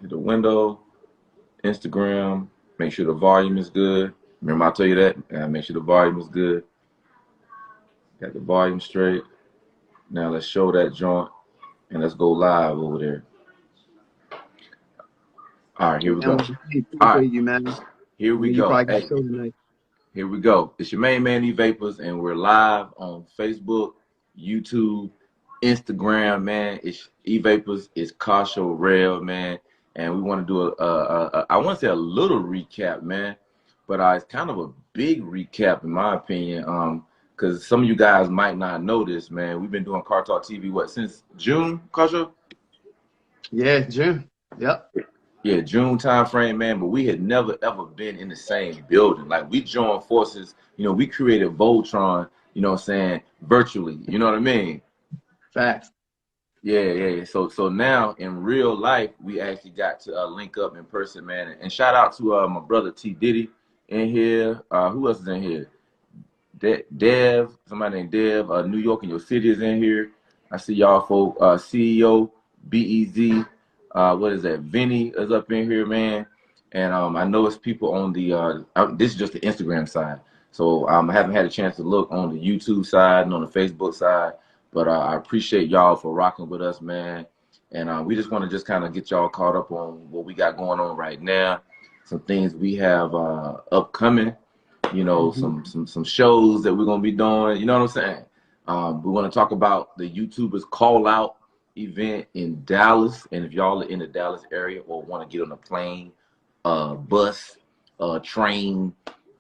hit the window, Instagram, make sure the volume is good. Remember I tell you that? Make sure the volume is good. Got the volume straight. Now let's show that joint and let's go live over there. All right, here we go. All right, you, man. here we You go. probably got Hey, show tonight. here we go. It's your main man, Evapors, and we're live on Facebook, YouTube, Instagram, man. It's Evapors, it's Carshow Rell, man. And we want to do I want to say a little recap, man, but it's kind of a big recap in my opinion. Because some of you guys might not know this, man. We've been doing Car Talk TV, what, since June, Carshow? Yeah, June. Yep. Yeah, June time frame, man, but we had never ever been in the same building. Like we joined forces, we created Voltron, what I'm saying, virtually. You know what I mean? Facts. Yeah. So now in real life, we actually got to link up in person, man. And shout out to my brother T Diddy in here. Who else is in here? Dev, somebody named Dev. New York and Your City is in here. I see y'all folk. CEO, BEZ. What is that? Vinny is up in here, man. And I know it's people on the, this is just the Instagram side. So I haven't had a chance to look on the YouTube side and on the Facebook side. But I appreciate y'all for rocking with us, man. And we just want to just kind of get y'all caught up on what we got going on right now. Some things we have upcoming, some shows that we're going to be doing. You know what I'm saying? We want to talk about the YouTubers call out event in Dallas, and if y'all are in the Dallas area or want to get on a plane, bus, train,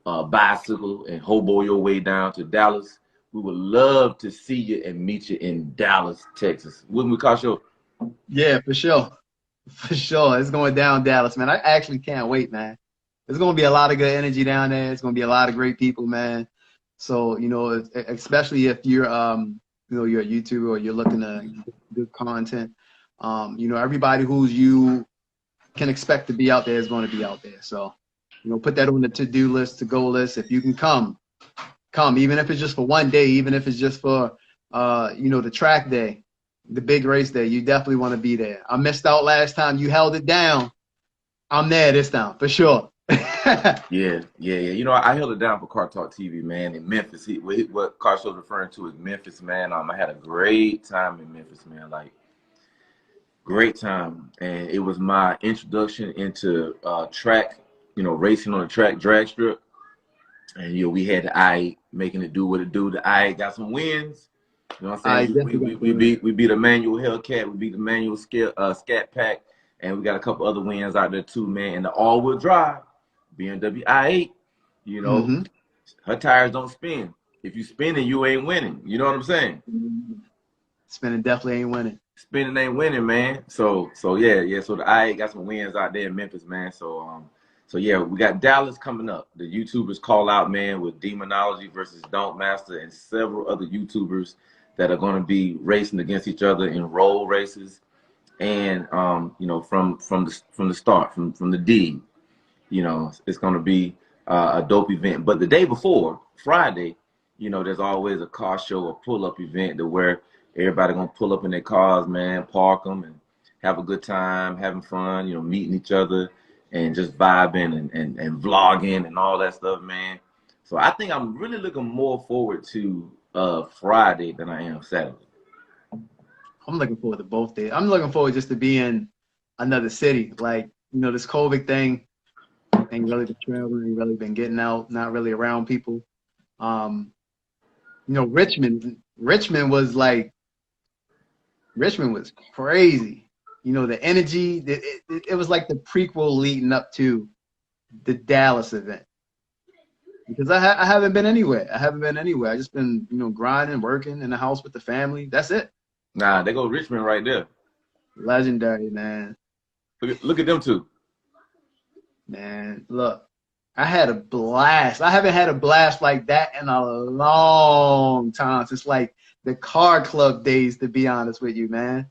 bicycle, and hobo your way down to Dallas, we would love to see you and meet you in Dallas, Texas. Wouldn't we, Carshow? Yeah, for sure. For sure. It's going down Dallas, man. I actually can't wait, man. There's going to be a lot of good energy down there. It's going to be a lot of great people, man. So, especially if you're you're a YouTuber or you're looking to good content, everybody who's you can expect to be out there is going to be out there. So, put that on the to-do list, to-go list. If you can come, even if it's just for one day, even if it's just for, the track day, the big race day, you definitely want to be there. I missed out last time. You held it down. I'm there this time, for sure. Yeah. I held it down for Car Talk TV, man, in Memphis. What Carshow's referring to is Memphis, man. I had a great time in Memphis, man. Like, great time. And it was my introduction into track, racing on the track drag strip. And, we had the I making it do what it do. The I got some wins. You know what I'm saying? We beat a manual Hellcat. We beat the manual Scat Pack. And we got a couple other wins out there, too, man. And the all-wheel drive. BMW i8, her tires don't spin. If you spinning, you ain't winning. You know what I'm saying? Spinning definitely ain't winning. Spinning ain't winning, man. So yeah. So the i8 got some wins out there in Memphis, man. So yeah, we got Dallas coming up. The YouTubers call out, man, with Demonology versus Donkmaster and several other YouTubers that are going to be racing against each other in roll races, and from the start, from the D. It's going to be a dope event. But the day before, Friday, there's always a car show or pull-up event to where everybody going to pull up in their cars, man, park them, and have a good time, having fun, meeting each other and just vibing and vlogging and all that stuff, man. So I think I'm really looking more forward to Friday than I am Saturday. I'm looking forward to both days. I'm looking forward just to be in another city. Like, this COVID thing, ain't really been traveling, ain't really been getting out, not really around people. Richmond was crazy. The energy, it was like the prequel leading up to the Dallas event. Because I haven't been anywhere. I just been, grinding, working in the house with the family. That's it. Nah, they go Richmond right there. Legendary, man. Look at them two. Man, look, I had a blast. I haven't had a blast like that in a long time. Since like the car club days, to be honest with you, man.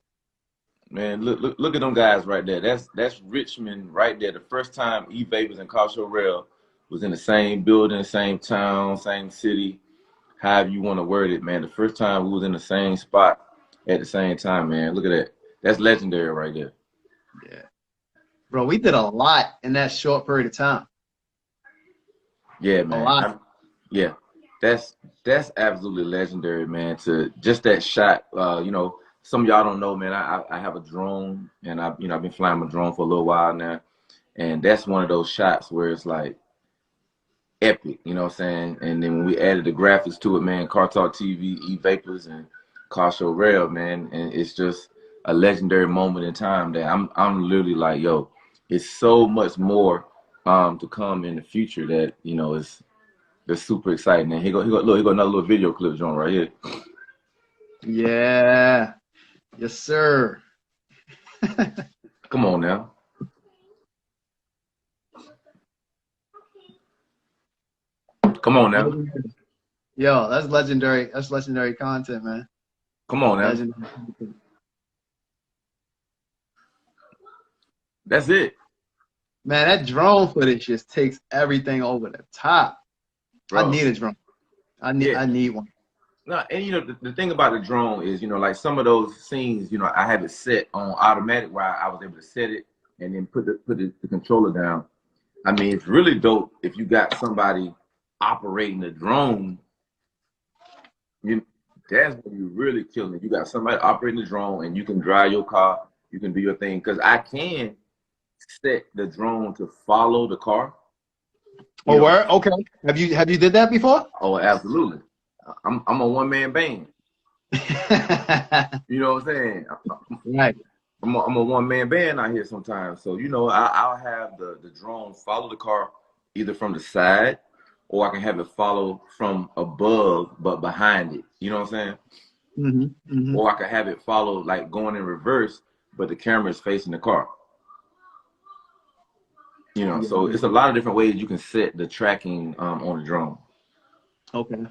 Man, look at them guys right there. That's Richmond right there. The first time Evapors and Carshow Rell was in the same building, same town, same city, however you want to word it, man. The first time we was in the same spot at the same time, man. Look at that. That's legendary right there. Yeah. Bro, we did a lot in that short period of time. Yeah, A man. lot. Yeah, that's absolutely legendary, man. To just that shot. You know, some of y'all don't know, man. I have a drone, and I've been flying my drone for a little while now, and that's one of those shots where it's like epic. You know what I'm saying? And then when we added the graphics to it, man, Car Talk TV, Evapors and Carshow Rell, man, and it's just a legendary moment in time that I'm literally like, yo, it's so much more to come in the future that is that's super exciting. And look, he got another little video clip joint right here. Yeah. Yes, sir. Come on now. Come on now. Yo, that's legendary. That's legendary content, man. Come on now. Legendary content. That's it. Man, that drone footage just takes everything over the top. Bro. I need a drone. I need one. No, and the thing about the drone is, like some of those scenes, I have it set on automatic where I was able to set it and then put the controller down. I mean, it's really dope if you got somebody operating the drone. That's when you really killing it. You got somebody operating the drone and you can drive your car, you can do your thing. Because I can set the drone to follow the car. Oh, where? Okay. Have you did that before? Oh, absolutely. I'm a one-man band. You know what I'm saying? Right. I'm a one-man band out here sometimes. So, I'll have the drone follow the car either from the side or I can have it follow from above but behind it. You know what I'm saying? Mm-hmm, mm-hmm. Or I can have it follow like going in reverse, but the camera is facing the car. So it's a lot of different ways you can set the tracking on the drone. Okay.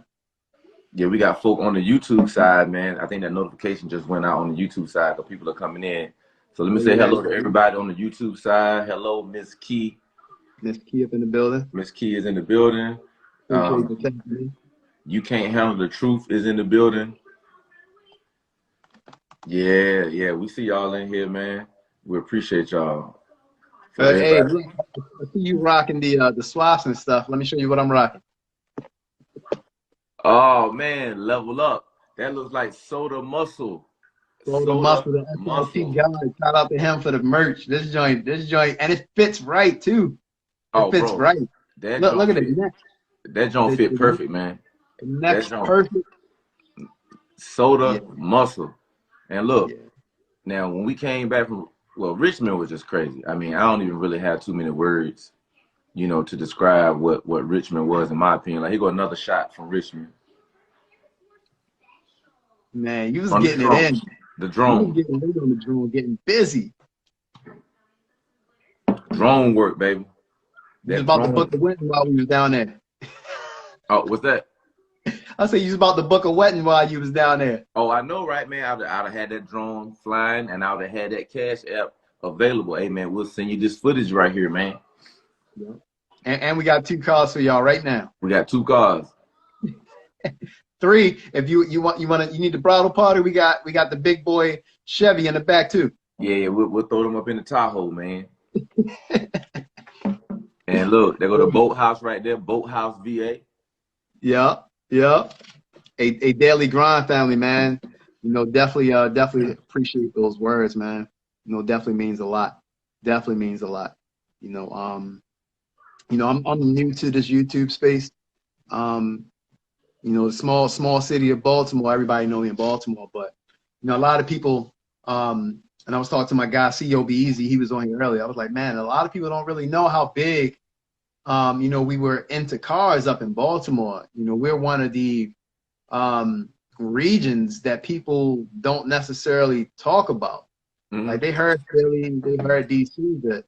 Yeah, we got folk on the YouTube side, man. I think that notification just went out on the YouTube side because people are coming in. So let me say hello to everybody on the YouTube side. Hello, Miss Key. Miss Key up in the building. Miss Key is in the building. You Can't Handle the Truth is in the building. Yeah, we see y'all in here, man. We appreciate y'all. Hey, look, I see you rocking the swaps and stuff. Let me show you what I'm rocking. Oh man, level up. That looks like Soda Muscle. Soda Muscle, the SLT guy. Shout out to him for the merch. This joint, and it fits right too. It fits right. Look at it. That joint fit perfect, man. The neck's perfect. Soda Muscle. And look, now when we came back from Richmond was just crazy. I mean, I don't even really have too many words, to describe what Richmond was, in my opinion. Like, here go another shot from Richmond. Man, you was getting it in. The drone. You was getting it on the drone, getting busy. Drone work, baby. You was about to book a wedding while we was down there. Oh, what's that? I said you was about to book a wedding while you was down there. Oh, I know, right, man? I'd have had that drone flying, and I would have had that Cash App available. Hey, man, we'll send you this footage right here, man. Yeah. And we got 2 cars for y'all right now. We got 2 cars. 3, if you need the bridal party, we got the big boy Chevy in the back too. Yeah, we'll throw them up in the Tahoe, man. And look, there go the boathouse right there, Boathouse VA. Yeah. A daily grind family, man. Definitely appreciate those words, man. Definitely means a lot. Definitely means a lot. I'm new to this YouTube space. The small city of Baltimore, everybody know me in Baltimore, but a lot of people, and I was talking to my guy, CEO Be Easy, he was on here earlier. I was like, man, a lot of people don't really know how big, we were into cars up in Baltimore. We're one of the regions that people don't necessarily talk about. Mm-hmm. Like they heard Philly, they heard DC, but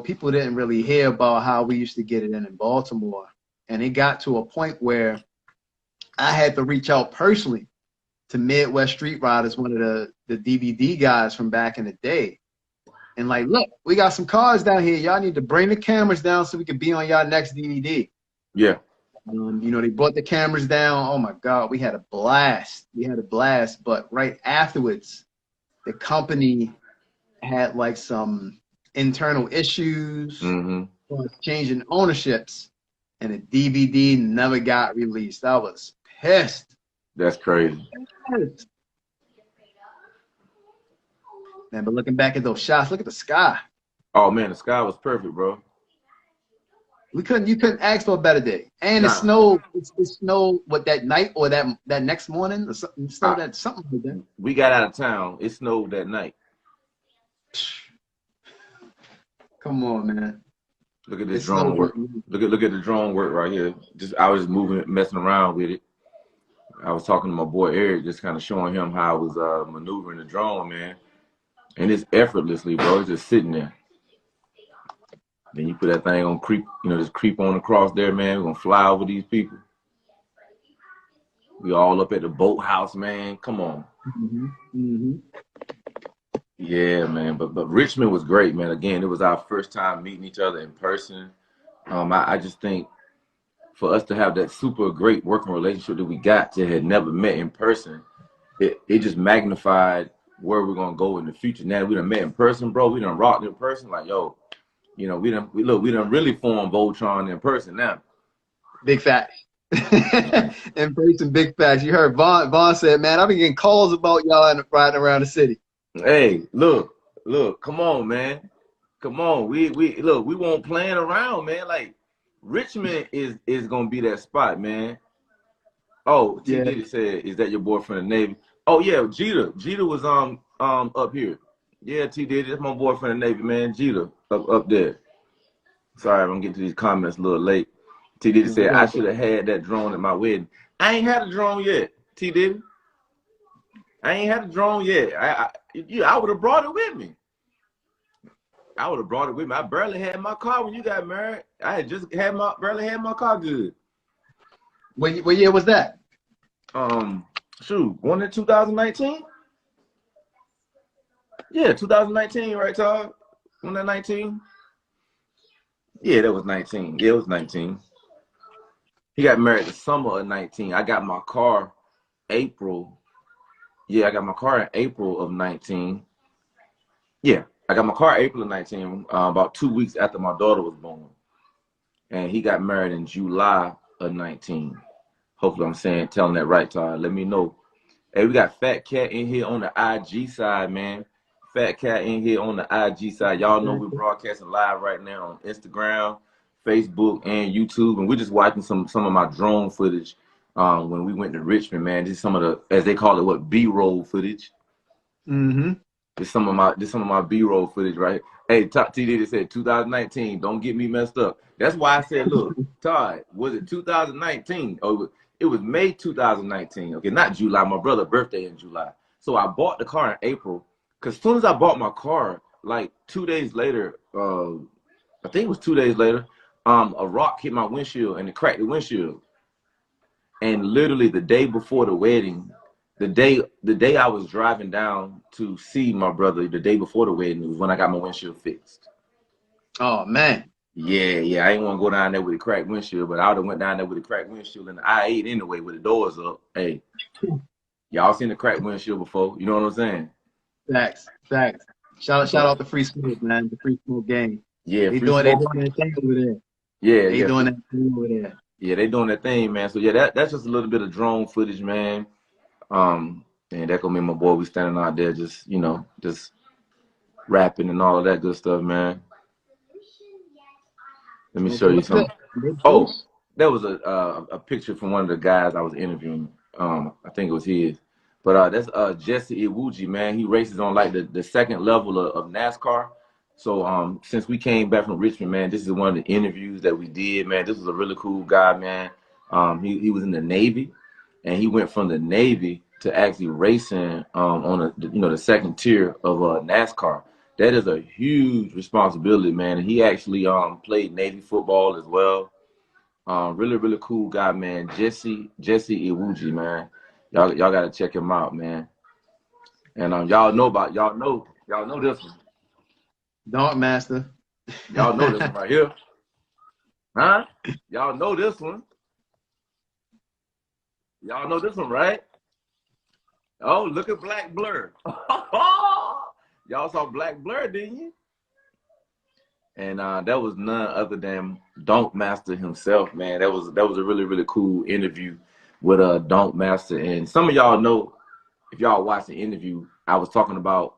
people didn't really hear about how we used to get it in Baltimore. And it got to a point where I had to reach out personally to Midwest Street Riders, one of the DVD guys from back in the day. And like, look, we got some cars down here. Y'all need to bring the cameras down so we can be on y'all next DVD. Yeah. They brought the cameras down. Oh my God, we had a blast. But right afterwards, the company had like some internal issues, Mm-hmm. changing ownerships, and the DVD never got released. I was pissed. That's crazy. Pissed. Man, but looking back at those shots, look at the sky. Oh man, the sky was perfect, bro. You couldn't ask for a better day. And it Nah, snowed. It snowed what that night or that next morning or something. It snowed I, that something like that. we got out of town. It snowed that night. Come on, man. Look at It this drone snowed. work. Look at the drone work right here. I was just moving, messing around with it. I was talking to my boy Eric, just kind of showing him how I was maneuvering the drone, man. And it's effortlessly, bro. It's just sitting there. Then you put that thing on creep, just creep on across there, man. We're gonna fly over these people. We all up at the boathouse, man. Come on. Mm-hmm. Mm-hmm. Yeah, man. But Richmond was great, man. Again, it was our first time meeting each other in person. I just think for us to have that super great working relationship that we got that had never met in person, it just magnified where we're gonna go in the future. Now that we done met in person, bro, we done rocked in person. Like, yo, we done really formed Voltron in person now. Big facts. Embracing big facts. You heard Vaughn said, man, I've been getting calls about y'all riding around the city. Hey, look, come on, man. Come on. We won't playing around, man. Like Richmond is gonna be that spot, man. Oh, T Yeah. Diddy said, is that your boy from the Navy? Oh yeah, Jeter was up here. Yeah, T Diddy, that's my boy from the Navy, man. Jeter up there. Sorry, I'm getting to these comments a little late. T Diddy said I should have had that drone at my wedding. I ain't had a drone yet, T Diddy. I ain't had a drone yet. I would have brought it with me. I barely had my car when you got married. I had just barely had my car good. What year was that? One in 2019. Yeah, 2019, right, Todd? Wasn't that 19? Yeah, that was 19. Yeah, it was 19. He got married the summer of 19. I got my car April. Yeah, I got my car in April of 19. Yeah, I got my car April of 19, about 2 weeks after my daughter was born. And he got married in July of 19. Hopefully I'm telling that right, Todd. Let me know. Hey, we got Fat Cat in here on the IG side, man. Fat Cat in here on the IG side. Y'all know we're broadcasting live right now on Instagram, Facebook, and YouTube. And we're just watching some of my drone footage when we went to Richmond, man. This is some of the, as they call it, B-roll footage. Mm-hmm. This some of my B-roll footage right here. Hey, T Diddy said 2019. Don't get me messed up. That's why I said, look, Todd, was it 2019? Oh, it was May 2019. Okay, not July. My brother's birthday in July. So I bought the car in April. Because as soon as I bought my car, like 2 days later, I think it was 2 days later, a rock hit my windshield and it cracked the windshield. And literally the day before the wedding, the day I was driving down to see my brother, the day before the wedding, was when I got my windshield fixed. Oh man. Yeah. I ain't want to go down there with a cracked windshield, but I would have went down there with a cracked windshield in the I-8 anyway with the doors up. Hey, y'all seen the cracked windshield before? You know what I'm saying? Facts. Shout out to Free Smoke, man. The Free Smoke gang. Yeah, they doing that thing over there. Yeah, they doing that thing over there. Yeah, they doing that thing, man. So yeah, that's just a little bit of drone footage, man. And that gonna be my boy. We standing out there, just just rapping and all of that good stuff, man. Let me show you something. Oh, that was a picture from one of the guys I was interviewing. I think it was his. But that's Jesse Iwuji, man. He races on like the second level of NASCAR. So since we came back from Richmond, man, this is one of the interviews that we did, man. This was a really cool guy, man. He was in the Navy, and he went from the Navy to actually racing on the second tier of NASCAR. That is a huge responsibility, man. And he actually played Navy football as well. Really, really cool guy, man. Jesse Iwuji, man. Y'all gotta check him out, man. And y'all know this one. Donkmaster. Y'all know this one right here. Huh? Y'all know this one. Y'all know this one, right? Oh, look at Black Blur. Y'all saw Black Blur, didn't you? And that was none other than Donkmaster himself, man. That was a really cool interview with Donkmaster. And some of y'all know, if y'all watched the interview, I was talking about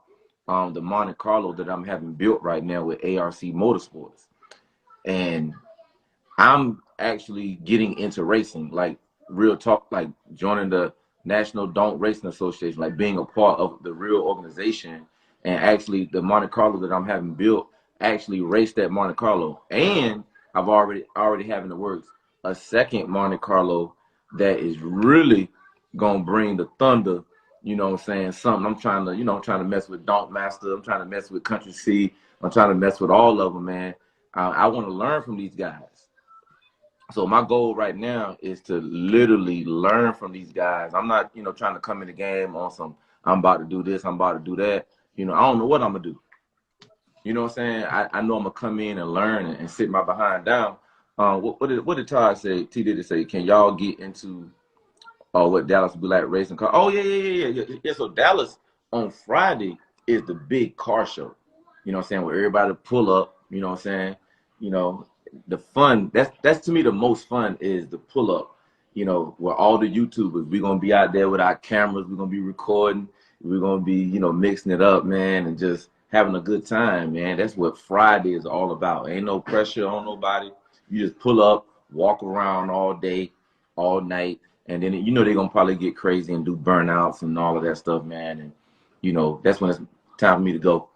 the Monte Carlo that I'm having built right now with ARC Motorsports. And I'm actually getting into racing, like real talk, like joining the National Don't Racing Association, like being a part of the real organization. And actually, the Monte Carlo that I'm having built actually raced that Monte Carlo. And I've already have in the works a second Monte Carlo that is really gonna bring the thunder. You know what I'm saying? Something I'm trying to, I'm trying to mess with Donkmaster. I'm trying to mess with Country C. I'm trying to mess with all of them, man. I want to learn from these guys. So my goal right now is to literally learn from these guys. I'm not, trying to come in the game on some, I'm about to do this, I'm about to do that. I don't know what I'm gonna do. You know what I'm saying? I know I'm gonna come in and learn and sit my behind down. What did Todd say? T did say, can y'all get into what Dallas would be like racing car? Oh yeah. So Dallas on Friday is the big car show. You know what I'm saying? Where everybody pull up. You know what I'm saying? The fun. That's to me the most fun is the pull up. Where all the YouTubers, we're gonna be out there with our cameras. We're gonna be recording. We're gonna be mixing it up, man, and just having a good time, man. That's what Friday is all about. Ain't no pressure on nobody. You just pull up, walk around all day, all night. And then they're gonna probably get crazy and do burnouts and all of that stuff, man. And that's when it's time for me to go.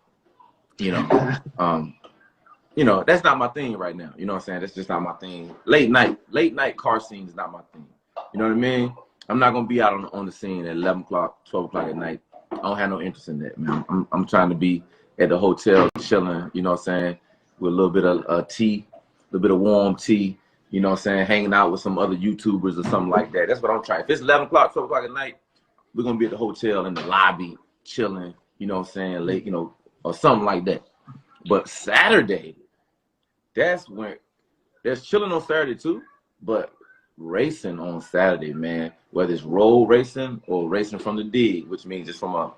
That's not my thing right now. You know what I'm saying? That's just not my thing. Late night car scene is not my thing. You know what I mean? I'm not gonna be out on the scene at 11 o'clock, 12 o'clock at night. I don't have no interest in that, man. I'm trying to be at the hotel chilling, you know what I'm saying, with a little bit of tea, a little bit of warm tea, you know what I'm saying, hanging out with some other YouTubers or something like that. That's what I'm trying. If it's 11 o'clock, 12 o'clock at night, we're going to be at the hotel in the lobby chilling, you know what I'm saying, late, or something like that. But Saturday, that's when, there's chilling on Saturday too, but racing on Saturday, man, whether it's road racing or racing from the dig, which means it's from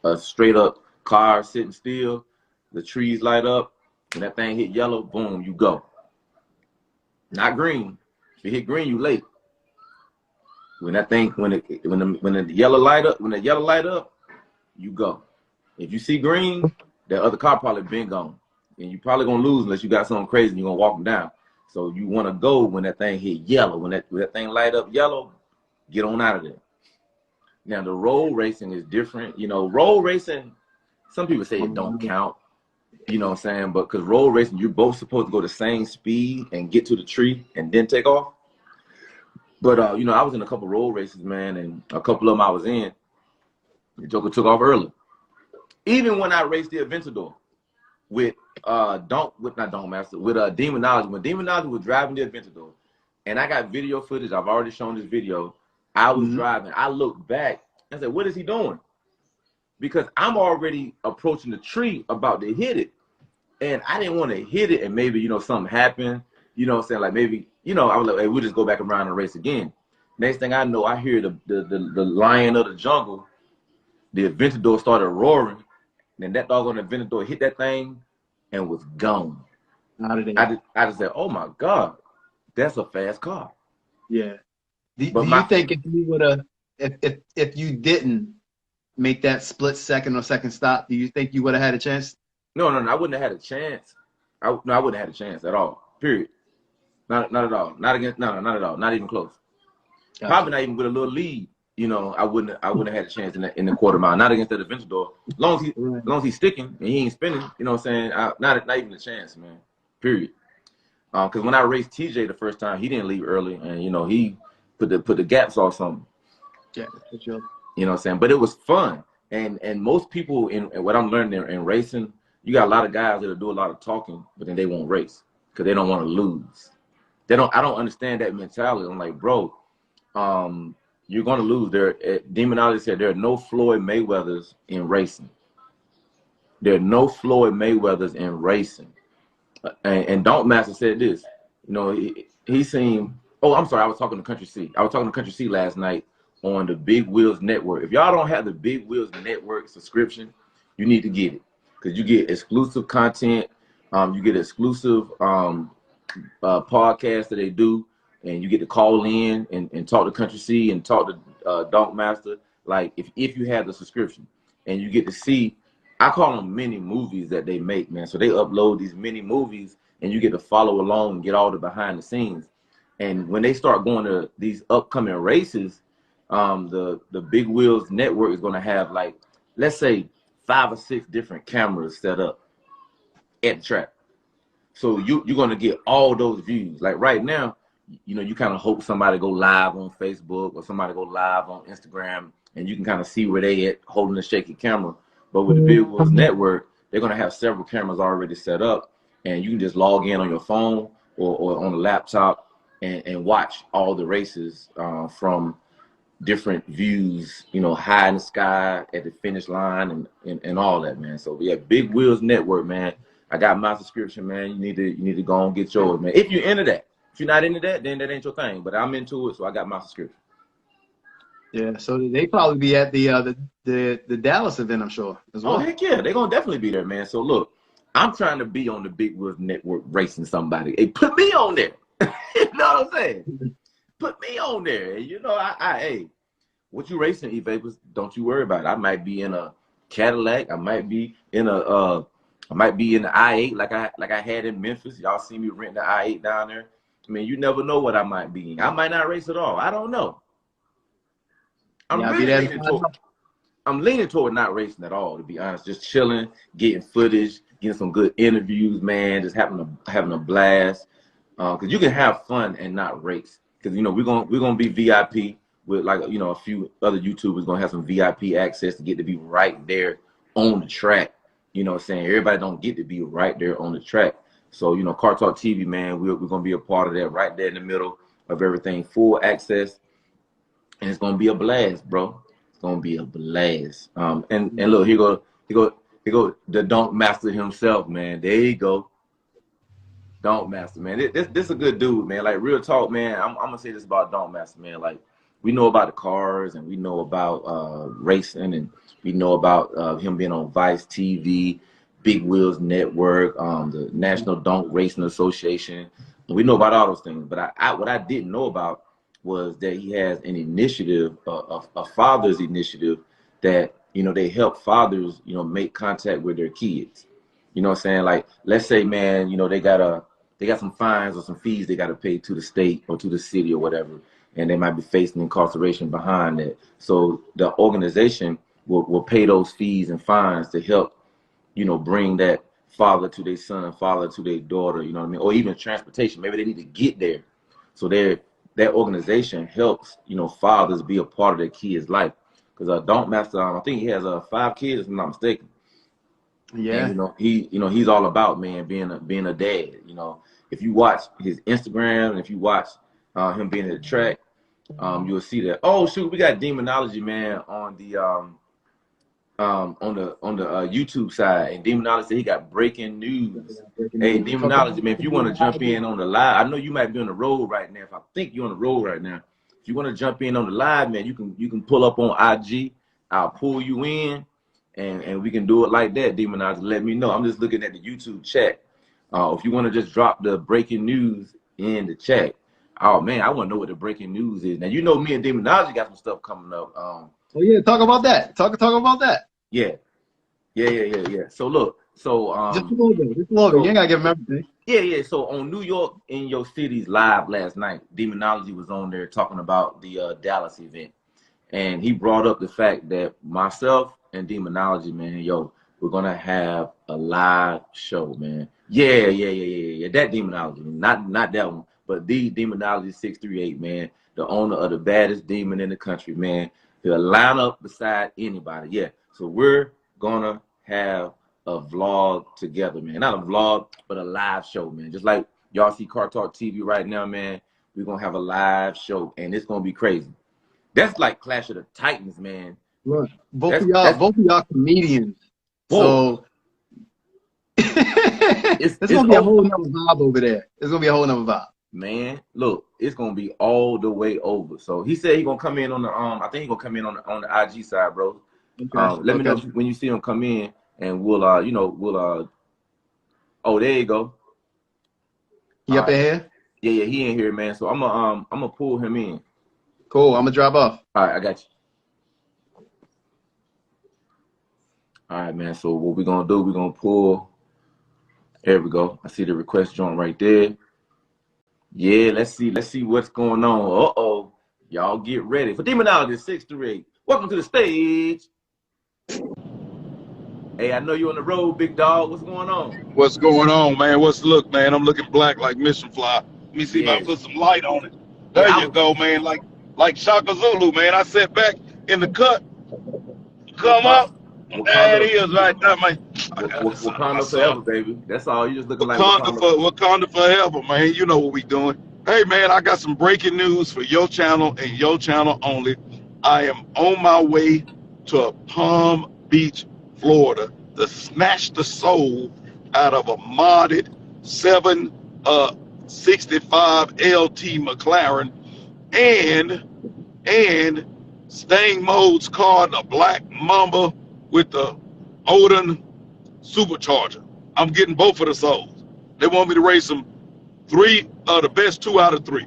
a straight up car sitting still, the trees light up, when that thing hit yellow, boom, you go. Not green. If you hit green, you late. When that thing, when the yellow light up, you go. If you see green, that other car probably been gone, and you probably gonna lose unless you got something crazy and you're gonna walk them down. So you want to go when that thing hit yellow. When that thing light up yellow, get on out of there. Now the road racing is different. Road racing, some people say it don't count. You know what I'm saying? But because road racing, you're both supposed to go the same speed and get to the tree and then take off. But I was in a couple road races, man, and a couple of them I was in, the Joker took off early. Even when I raced the Aventador with Demonology. When Demonology was driving the Aventador, and I got video footage, I've already shown this video. I was driving. I looked back. I said, "What is he doing?" Because I'm already approaching the tree, about to hit it, and I didn't want to hit it, and maybe something happened. You know what I'm saying? Like maybe I was like, "Hey, we'll just go back around and race again." Next thing I know, I hear the lion of the jungle. The Aventador started roaring, and that dog on the Aventador hit that thing and was gone. I just said, "Oh my God, that's a fast car." Yeah. Do you think if you would have, if you didn't make that split second or second stop, do you think you would have had a chance? No, I wouldn't have had a chance. I wouldn't have had a chance at all. Period. Not at all. Not against. No, not at all. Not even close. Gotcha. Probably not even with a little lead. I wouldn't have had a chance in the quarter mile. Not against that Aventador. As long as he's sticking and he ain't spinning, you know what I'm saying? Not even a chance, man. Period. Because when I raced TJ the first time, he didn't leave early, and he put the gaps off something. Yeah, for sure. You know what I'm saying? But it was fun. And most people in what I'm learning in racing, you got a lot of guys that'll do a lot of talking, but then they won't race because they don't want to lose. I don't understand that mentality. I'm like, bro, you're gonna lose. Demonology said there are no Floyd Mayweathers in racing. There are no Floyd Mayweathers in racing. And Donkmaster said this. He seemed. Oh, I'm sorry. I was talking to Country C. I was talking to Country C last night on the Big Wheels Network. If y'all don't have the Big Wheels Network subscription, you need to get it because you get exclusive content. You get exclusive podcasts that they do, and you get to call in and talk to Country C and talk to Donkmaster. Like if you have the subscription, and you get to see, I call them mini movies that they make, man. So they upload these mini movies, and you get to follow along and get all the behind the scenes. And when they start going to these upcoming races, the Big Wheels Network is going to have, like, let's say 5 or 6 different cameras set up at the track. So you're going to get all those views. Like right now, you know, you kind of hope somebody go live on Facebook or somebody go live on Instagram, and you can kind of see where they at holding the shaky camera. But with the Big Wheels Network, they're going to have several cameras already set up, and you can just log in on your phone or on a laptop and watch all the races from different views, you know, high in the sky, at the finish line, and all that, man. So yeah, Big Wheels Network, man. I got my subscription, man. You need to go and get yours, man. If you're into that. If you're not into that, then that ain't your thing. But I'm into it, so I got my subscription. Yeah, so they probably be at the Dallas event, I'm sure, as well. Oh, heck yeah. They're going to definitely be there, man. So, look, I'm trying to be on the Big Wheels Network racing somebody. Hey, put me on there. You know what I'm saying? Put me on there. You know, hey, what you racing, Evapors, don't you worry about it. I might be in a Cadillac. I might be in the I-8 like I had in Memphis. Y'all see me renting the I-8 down there. I mean, you never know what I might be in. I might not race at all. I don't know. I'm leaning toward not racing at all, to be honest. Just chilling, getting footage, getting some good interviews, man. Just having a blast. Because you can have fun and not race. Because, you know, we're gonna be VIP with, like, you know, a few other YouTubers gonna have some VIP access to get to be right there on the track. You know what I'm saying? Everybody don't get to be right there on the track. So, you know, Car Talk TV, man, we're going to be a part of that right there in the middle of everything, full access. And it's going to be a blast, bro. It's going to be a blast. And look, here go the Donkmaster himself, man. There you go. Donkmaster, man. This a good dude, man. Like, real talk, man. I'm going to say this about Donkmaster, man. Like, we know about the cars, and we know about racing, and we know about him being on Vice TV, Big Wheels Network, the National Donk Racing Association. And we know about all those things. But what I didn't know about was that he has an initiative, a father's initiative, that, you know, they help fathers, you know, make contact with their kids. You know what I'm saying? Like, let's say, man, you know, they got some fines or some fees they got to pay to the state or to the city or whatever, and they might be facing incarceration behind that. So the organization will pay those fees and fines to help, you know, bring that father to their son, father to their daughter, you know what I mean? Or even transportation. Maybe they need to get there. So that organization helps, you know, fathers be a part of their kids' life. Because Donkmaster, I think he has 5 kids, if I'm not mistaken. Yeah. And, you know, he's all about, man, being a dad. You know, if you watch his Instagram, and if you watch him being at the track, you'll see that. Oh shoot, we got Demonology, man, on the YouTube side, and Demonology said he got breaking news. Hey, Demonology, man, if you want to jump in on the live, I know you might be on the road right now. If I think you're on the road right now, if you want to jump in on the live, man, you can pull up on IG. I'll pull you in, and we can do it like that. Demonology, let me know. I'm just looking at the YouTube chat. If you want to just drop the breaking news in the chat. Oh man, I want to know what the breaking news is. Now, you know, me and Demonology got some stuff coming up. Oh yeah, talk about that. Talk about that. Yeah. So look, just a little bit. You ain't gotta give them everything. Yeah. So on New York in Your City's live last night, Demonology was on there talking about the Dallas event, and he brought up the fact that myself and Demonology, man, we're gonna have a live show, man. Yeah. That Demonology, not that one, but the Demonology 638, man, the owner of the baddest demon in the country, man. He'll line up beside anybody. Yeah. So we're gonna have a vlog together, man. Not a vlog, but a live show, man. Just like y'all see Car Talk TV right now, man. We're gonna have a live show, and it's gonna be crazy. That's like Clash of the Titans, man. Look, both of y'all comedians. Whoa. So it's gonna be a whole nother vibe over there. It's gonna be a whole nother vibe. Man, look, it's gonna be all the way over. So he said he's gonna come in on the I think he's gonna come in on the IG side, bro. Okay. Let me know when you see him come in, and we'll Oh, there you go. He All up in right. here? Yeah, yeah, he in here, man. So I'm gonna pull him in. Cool. I'm gonna drop off. All right, I got you. All right, man. So what we're gonna do? We're gonna pull. There we go. I see the request joint right there. Yeah, let's see what's going on. Uh-oh. Y'all get ready for Demonology 638. Welcome to the stage. Hey, I know you're on the road, big dog. What's going on? What's going on, man? Look, man? I'm looking black like Mission Fly. Let me see if I can Yes. put some light on it. Hey, There I you was go, man. Like Shaka Zulu, man. I sat back in the cut, come Wakanda, up, and there Wakanda, it is right there, man. I got this son of my Wakanda forever, son. baby. That's all. You just looking like Wakanda. Wakanda forever, man. You know what we doing. Hey, man, I got some breaking news for your channel and your channel only. I am on my way to Palm Beach, Florida, to snatch the soul out of a modded 765 LT McLaren and Stang Mode's car, the Black Mamba with the Odin supercharger. I'm getting both of the souls. They want me to race them the best 2 out of 3.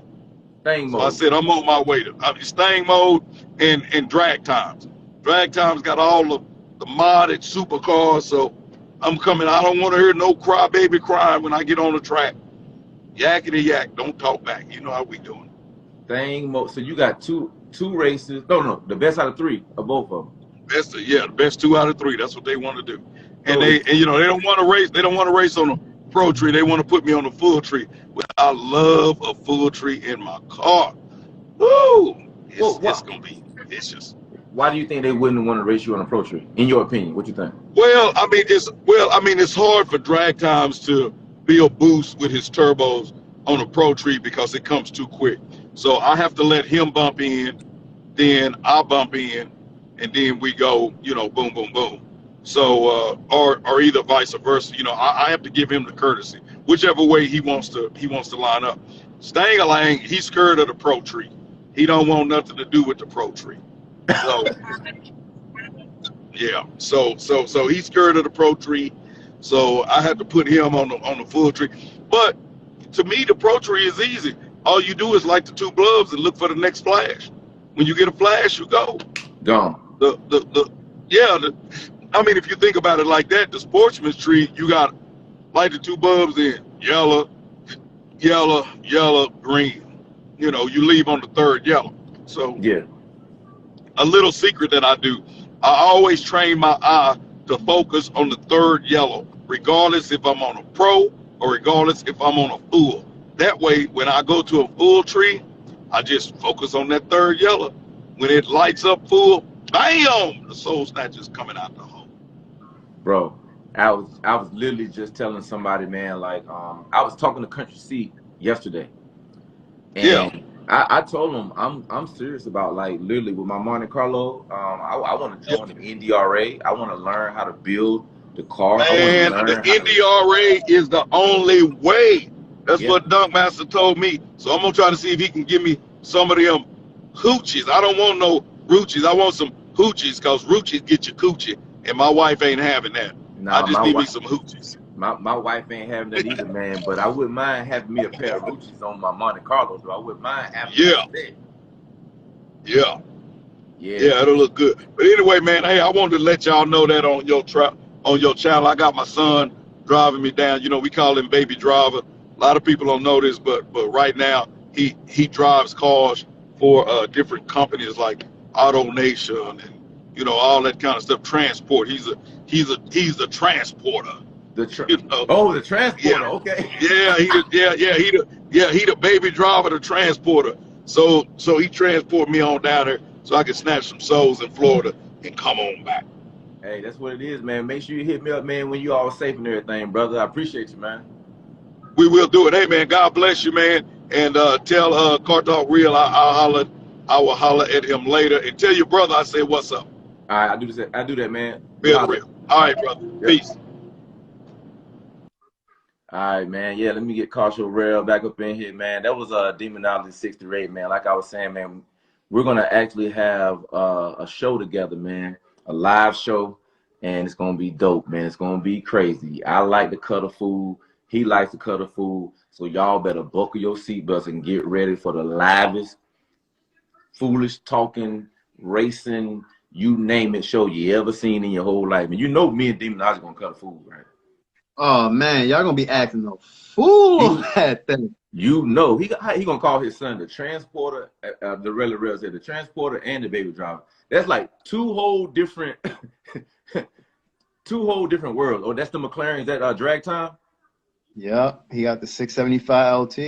Thing So I mode. said I'm on my way to Stang Mode and Drag Times. Drag Times got all of the modded supercars, so I'm coming. I don't want to hear no crybaby crying when I get on the track. Yakety yak, don't talk back. You know how we doing. Thing mode. So you got two races. No, the best out of 3 of both of them. The best 2 out of 3. That's what they want to do. And So you know they don't want to race. They don't want to race on a pro tree. They want to put me on a full tree. Well, I love a full tree in my car. Woo! It's gonna be vicious. why do you think they wouldn't want to race you on a pro tree? In your opinion, what you think? It's hard for Drag Times to be a boost with his turbos on a pro tree because it comes too quick. So I have to let him bump in, then I bump in, and then we go, you know, boom, boom, boom. So or either vice versa. You know, I have to give him the courtesy, whichever way he wants to line up. Stangalang, he's scared of the pro tree. He don't want nothing to do with the pro tree. So yeah, so he's scared of the pro tree. So I had to put him on the full tree. But to me, the pro tree is easy. All you do is light the 2 bulbs and look for the next flash. When you get a flash, you go. Gone. I mean, if you think about it like that, the sportsman's tree, you got light the 2 bulbs in yellow, yellow, yellow, green. You know, you leave on the 3rd yellow. So Yeah. a little secret that I do, I always train my eye to focus on the 3rd yellow, regardless if I'm on a pro or regardless if I'm on a full. That way, when I go to a full tree, I just focus on that 3rd yellow. When it lights up full, bam, the soul snatch is coming out the hole. Bro, I was literally just telling somebody, man, like I was talking to Country C yesterday. Yeah. And I told him I'm serious about, like, literally with my Monte Carlo. I want to join the NDRA. I want to learn how to build the car. I want to Man, the learn how to. NDRA is the only way. That's Yeah. what Donkmaster told me. So I'm gonna try to see if he can give me some of them hoochies. I don't want no roochies. I want some hoochies because roochies get you coochie, and my wife ain't having that. I Nah, just need me some hoochies. my wife ain't having that either, man. But I wouldn't mind having me a pair of Ruchis on my Monte Carlo, though. I wouldn't mind having them Yeah, like that. yeah, Yeah. yeah. It'll look good. But anyway, man, hey, I wanted to let y'all know that on your channel. I got my son driving me down. You know, we call him Baby Driver. A lot of people don't know this, but right now he drives cars for different companies like Auto Nation and you know all that kind of stuff. Transport. He's a transporter. You know. The transporter. Yeah, Okay. he the baby driver, the transporter. So he transport me on down there so I can snatch some souls in Florida and come on back. Hey, that's what it is, man. Make sure you hit me up, man, when you all safe and everything, brother. I appreciate you, man. We will do it. Hey man, God bless you, man. And tell Car Talk Real I will holler at him later. And tell your brother I said what's up. All right, I do that, man. We Real holler. real. All All right, right. brother. Yep. Peace. All right, man. Yeah, let me get Carshow Rell back up in here, man. That was Demonology 68, man. Like I was saying, man, we're gonna actually have a show together, man, a live show, and it's gonna be dope, man. It's gonna be crazy. I like to cut a fool. He likes to cut a fool. So y'all better buckle your seatbelts and get ready for the livest, foolish talking, racing, you name it, show you ever seen in your whole life. And you know me and Demonology gonna cut a fool, right? Oh man, y'all gonna be acting a fool on that thing. You know he gonna call his son the transporter, the Rally Rail said the transporter and the baby driver. That's like two whole different worlds. Oh, that's the McLaren's at drag time. Yep, he got the 675 LT.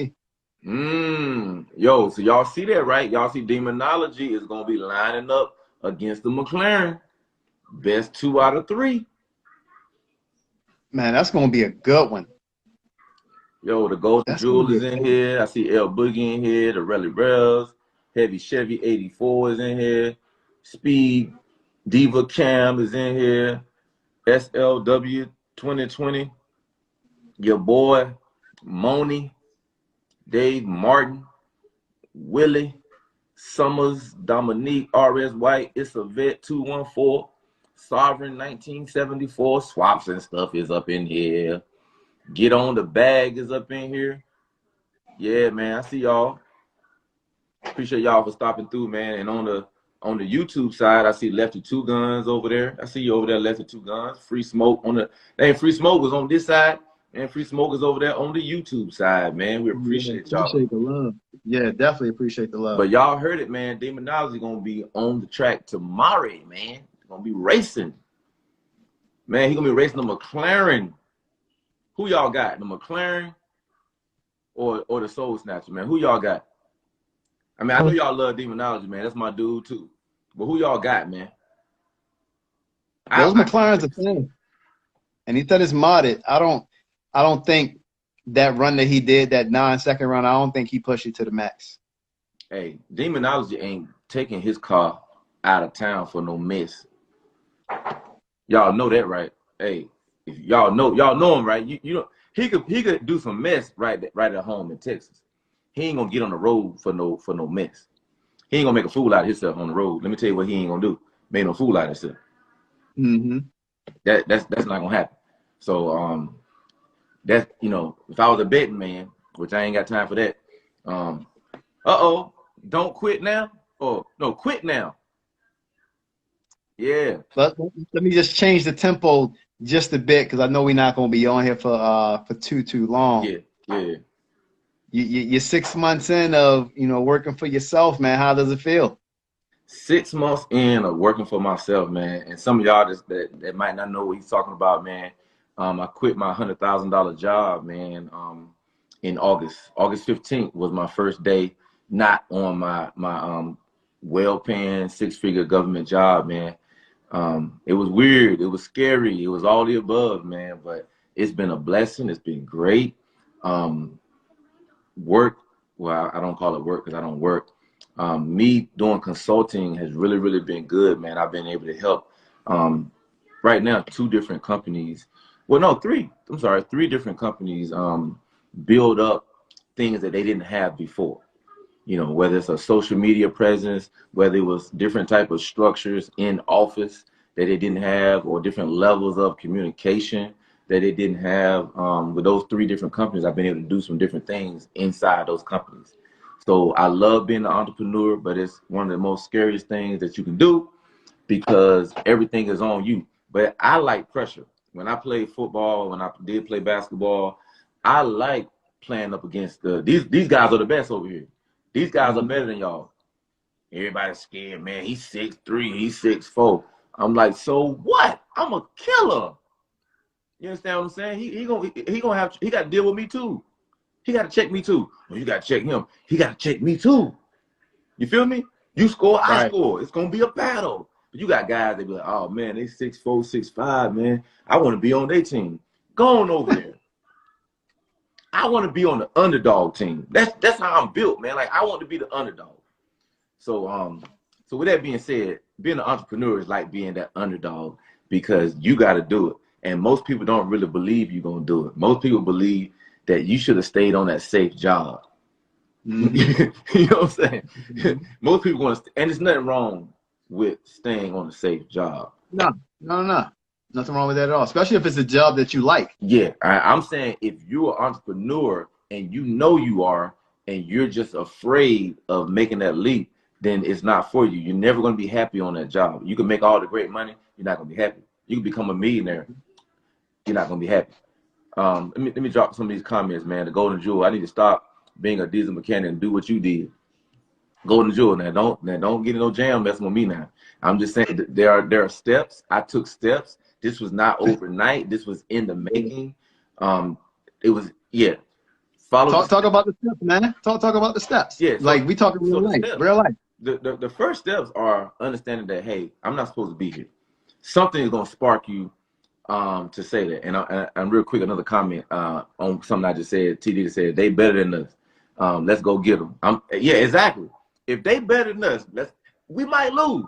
Yo, so y'all see that, right? Y'all see Demonology is gonna be lining up against the McLaren. Best 2 out of 3. Man, that's gonna be a good one. Yo, the Golden Jewel is in here. I see L Boogie in here. The Rally Rails, Heavy Chevy 84 is in here. Speed Diva Cam is in here. SLW 2020. Your boy Moni, Dave Martin, Willie Summers, Dominique RS White. It's a Vet 214. Sovereign 1974. Swaps and stuff is up in here. Get on the Bag is up in here. Yeah, man, I see y'all. Appreciate y'all for stopping through, man. And on the YouTube side, I see Lefty Two Guns over there. I see you over there, Lefty Two Guns. Free Smoke on the Free Smoke was on this side, and Free Smoke is over there on the YouTube side, man. We appreciate y'all. Appreciate the love. Yeah, definitely appreciate the love. But y'all heard it, man. Demonology gonna be on the track tomorrow, man. Gonna be racing. Man, he gonna be racing the McLaren. Who y'all got? The McLaren or the Soul Snatcher, man? Who y'all got? I mean, I know y'all love Demonology, man. That's my dude too. But who y'all got, man? Those McLarens are fun. And he said it's modded. I don't think that run that he did, that 9-second run, I don't think he pushed it to the max. Hey, Demonology ain't taking his car out of town for no mess. Y'all know that, right? Hey, if y'all know him, right? You know he could do some mess right at home in Texas. He ain't gonna get on the road for no mess. He ain't gonna make a fool out of himself on the road. Let me tell you what he ain't gonna do. Make no fool out of himself. That's not gonna happen. So that's, you know, if I was a betting man, which I ain't got time for that. Don't quit now. Oh no, quit now. Yeah. Let me just change the tempo just a bit, because I know we're not gonna be on here for too long. Yeah. You're 6 months in of, you know, working for yourself, man. How does it feel? 6 months in of working for myself, man. And some of y'all that might not know what he's talking about, man. I quit my $100,000 job, man. In August 15th was my first day not on my well-paying 6-figure government job, man. It was weird. It was scary. It was all the above, man. But it's been a blessing. It's been great. Work, well, I don't call it work because I don't work. Me doing consulting has really been good, man. I've been able to help right now 2 different companies. Well, no, 3. I'm sorry, 3 different companies build up things that they didn't have before. You know, whether it's a social media presence, whether it was different type of structures in office that they didn't have, or different levels of communication that they didn't have. With those 3 different companies, I've been able to do some different things inside those companies. So I love being an entrepreneur, but it's one of the most scariest things that you can do because everything is on you. But I like pressure. When I played football, when I did play basketball, I like playing up against these guys are the best over here. These guys are better than y'all. Everybody's scared, man. He's 6'3", he's 6'4". I'm like, so what? I'm a killer. You understand what I'm saying? He got to deal with me too. He got to check me too. Well, you got to check him. He got to check me too. You feel me? You score, I score. It's gonna be a battle. But you got guys that be like, oh man, they 6'4", 6'5", man. I want to be on their team. Go on over there. I want to be on the underdog team. That's how I'm built, man. Like I want to be the underdog. So so with that being said, being an entrepreneur is like being that underdog because you got to do it. And most people don't really believe you're gonna do it. Most people believe that you should have stayed on that safe job. You know what I'm saying? Most people want to, and there's nothing wrong with staying on a safe job. No. Nothing wrong with that at all, especially if it's a job that you like. Yeah, I'm saying if you're an entrepreneur and you know you are, and you're just afraid of making that leap, then it's not for you. You're never going to be happy on that job. You can make all the great money, you're not going to be happy. You can become a millionaire, you're not going to be happy. Let me drop some of these comments, man. The Golden Jewel. I need to stop being a diesel mechanic and do what you did. Golden Jewel. Now don't get in no jam messing with me now. I'm just saying that there are steps. I took steps. This was not overnight. This was in the making. It was Talk about the steps, man. Talk about the steps. Yeah, like we talking real life. Real life. The first steps are understanding that, hey, I'm not supposed to be here. Something is gonna spark you to say that. And real quick, another comment on something I just said. TD said they better than us. Let's go get them. Yeah, exactly. If they better than us, we might lose.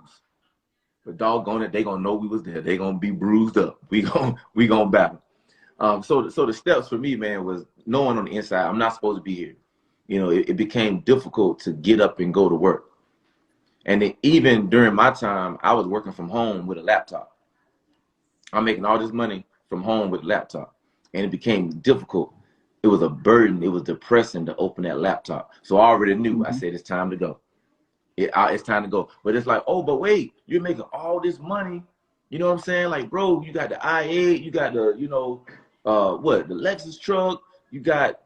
But doggone it, they gonna know we was there. They gonna be bruised up. We gonna battle. So the steps for me, man, was knowing on the inside I'm not supposed to be here. You know, it became difficult to get up and go to work. And then even during my time, I was working from home with a laptop. I'm making all this money from home with a laptop, and it became difficult. It was a burden. It was depressing to open that laptop. So I already knew. I said, it's time to go. It's time to go. But it's like, oh, but wait, you're making all this money. You know what I'm saying? Like, bro, you got the i8, you got the, the Lexus truck, you got,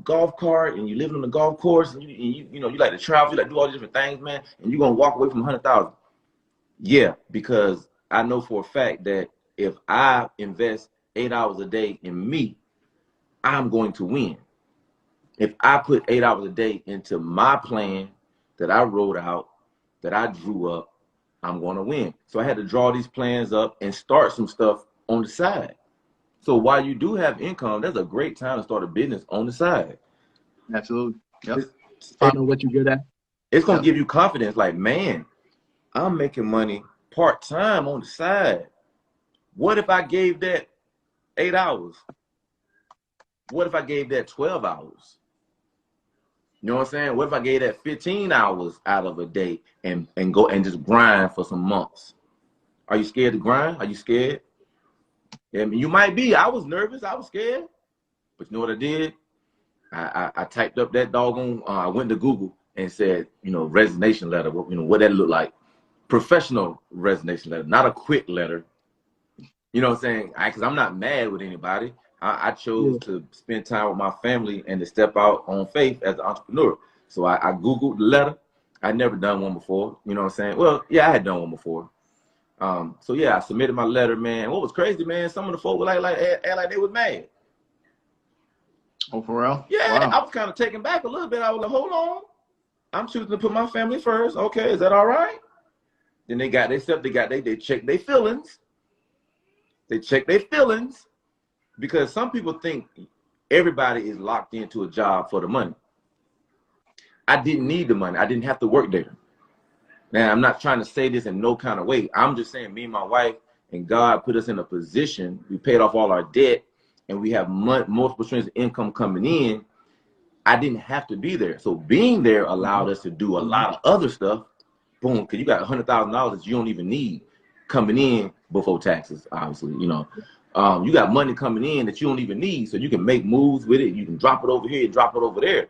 golf cart, and you living on the golf course, and you like to travel, you like to do all these different things, man, and you're going to walk away from 100,000. Yeah, because I know for a fact that if I invest 8 hours a day in me, I'm going to win. If I put 8 hours a day into my plan that I wrote out, that I drew up, I'm going to win. So I had to draw these plans up and start some stuff on the side. So while you do have income, that's a great time to start a business on the side. Absolutely. Yep. Find out what you're good at. It's going to give you confidence. Like, man, I'm making money part-time on the side. What if I gave that 8 hours? What if I gave that 12 hours? You know what I'm saying? What if I gave that 15 hours out of a day and go and just grind for some months? Are you scared to grind? Are you scared? I mean, you might be. I was nervous. I was scared. But you know what I did? I typed up that doggone, I went to Google and said, resignation letter, what that look like. Professional resignation letter, not a quick letter. You know what I'm saying? Because I'm not mad with anybody. I chose to spend time with my family and to step out on faith as an entrepreneur. So I Googled the letter. I'd never done one before. You know what I'm saying? Well, yeah, I had done one before. So yeah, I submitted my letter, man. And what was crazy, man, some of the folk were like they was mad. Oh, for real? Yeah, wow. I was kind of taken back a little bit. I was like, hold on. I'm choosing to put my family first. Okay, is that all right? Then they checked their feelings. They checked their feelings. Because some people think everybody is locked into a job for the money. I didn't need the money. I didn't have to work there. Now, I'm not trying to say this in no kind of way. I'm just saying me and my wife and God put us in a position. We paid off all our debt, and we have multiple streams of income coming in. I didn't have to be there. So being there allowed us to do a lot of other stuff. Boom, because you got $100,000 that you don't even need coming in before taxes, obviously, you got money coming in that you don't even need, so you can make moves with it. You can drop it over here, drop it over there.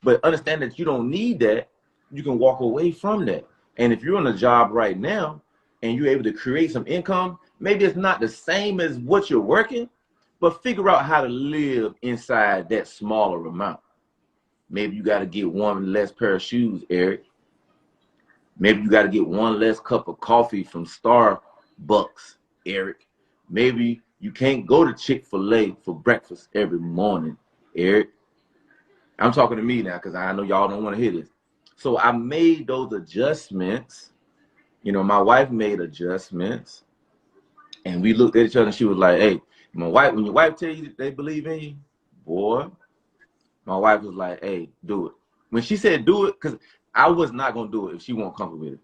But understand that you don't need that. You can walk away from that. And if you're on a job right now and you're able to create some income, maybe it's not the same as what you're working, but figure out how to live inside that smaller amount. Maybe you got to get one less pair of shoes, Eric. Maybe you got to get one less cup of coffee from Starbucks, Eric. Maybe you can't go to Chick-fil-A for breakfast every morning, Eric. I'm talking to me now because I know y'all don't want to hear this. So I made those adjustments. My wife made adjustments. And we looked at each other and she was like, hey, when your wife tell you they believe in you, boy, my wife was like, hey, do it. When she said do it, because I was not going to do it if she wasn't comfortable with it.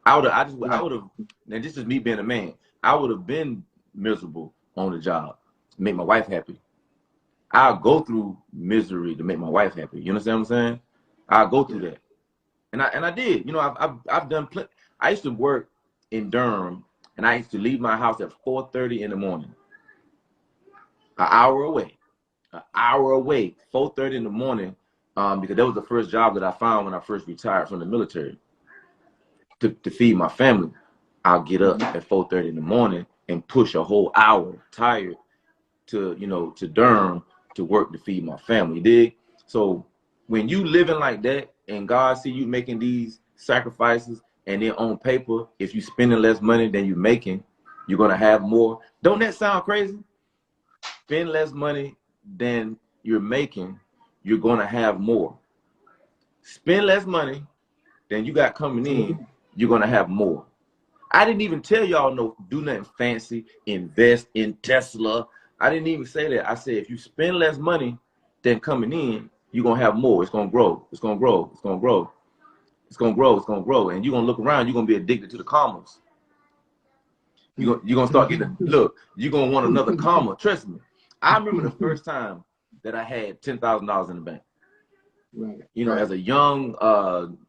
I would have, and this is me being a man, I would have been miserable on the job to make my wife happy. I'll go through misery to make my wife happy. You understand what I'm saying? I'll go through that. And I did. I've done I used to work in Durham, and I used to leave my house at 4:30 in the morning, an hour away, 4:30 in the morning, because that was the first job that I found when I first retired from the military to feed my family. I'll get up at 4:30 in the morning and push a whole hour, tired, to to Durham to work to feed my family. You dig? So when you living like that and God see you making these sacrifices, and then on paper, if you spending less money than you making, you're gonna have more. Don't that sound crazy? Spend less money than you're making, you're gonna have more. Spend less money than you got coming in, you're gonna have more. I didn't even tell y'all no do nothing fancy, invest in Tesla. I didn't even say that. I said if you spend less money than coming in, you're gonna have more. It's gonna grow. It's gonna grow. It's gonna grow. It's gonna grow. It's gonna grow. And you're gonna look around, you're gonna be addicted to the commas. You're gonna start getting look, you're gonna want another comma. Trust me. I remember the first time that I had $10,000 in the bank. Right. You know, as a young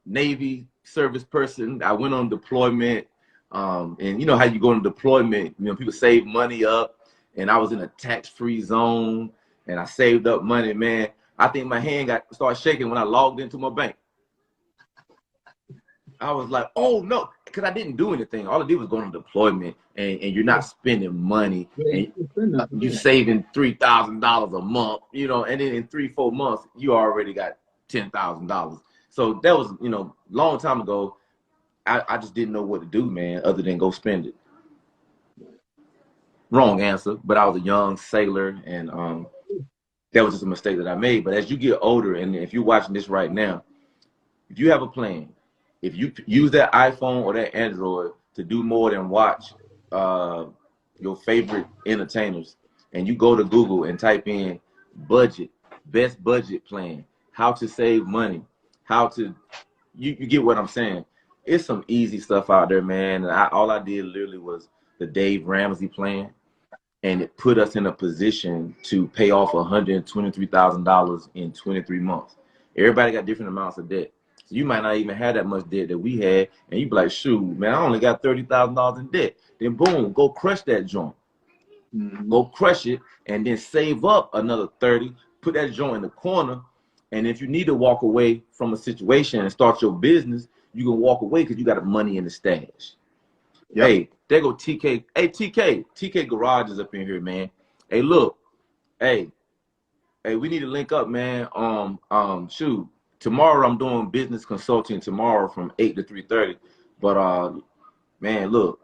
Navy service person, I went on deployment. And you know how you go on deployment, you know, people save money up, and I was in a tax-free zone, and I saved up money, man. I think my hand started shaking when I logged into my bank. I was like, oh no, because I didn't do anything. All I did was go on deployment, and you're not spending money, and you saving $3,000 a month, you know, and then in 3-4 months, you already got $10,000. So that was, you know, long time ago. I just didn't know what to do, man, other than go spend it. Wrong answer, but I was a young sailor, and that was just a mistake that I made. But as you get older, and if you're watching this right now, if you have a plan, if you use that iPhone or that Android to do more than watch your favorite entertainers, and you go to Google and type in budget, best budget plan, how to save money, how to, you get what I'm saying. It's some easy stuff out there, man. And all I did literally was the Dave Ramsey plan, and it put us in a position to pay off $123,000 in 23 months. Everybody got different amounts of debt. So you might not even have that much debt that we had, and you be like, shoot, man, I only got $30,000 in debt. Then boom, go crush that joint. Go crush it, and then save up another 30, put that joint in the corner, and if you need to walk away from a situation and start your business, you can walk away because you got money in the stash. Yep. Hey, there go TK. Hey, TK Garage is up in here, man. Hey, look. Hey, we need to link up, man. Shoot. Tomorrow I'm doing business consulting tomorrow from 8 to 3:30. But man, look,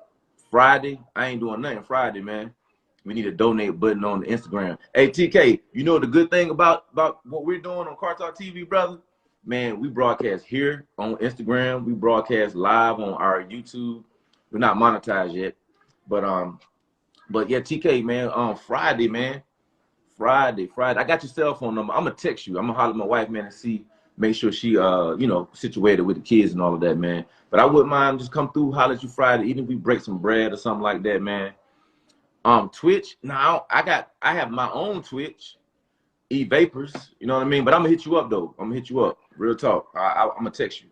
Friday, I ain't doing nothing Friday, man. We need a donate button on the Instagram. Hey, TK, you know the good thing about what we're doing on Car Talk TV, brother? Man, we broadcast here on Instagram. We broadcast live on our YouTube. We're not monetized yet, but yeah, TK, man, Friday, man, Friday. I got your cell phone number. I'm gonna text you. I'm gonna holler at my wife, man, and make sure she, you know, situated with the kids and all of that, man. But I wouldn't mind just come through, holler at you Friday, even if we break some bread or something like that, man. Twitch. Now I have my own Twitch. Evapors, you know what I mean? But I'm gonna hit you up though. I'm gonna hit you up. Real talk. I'm gonna text you.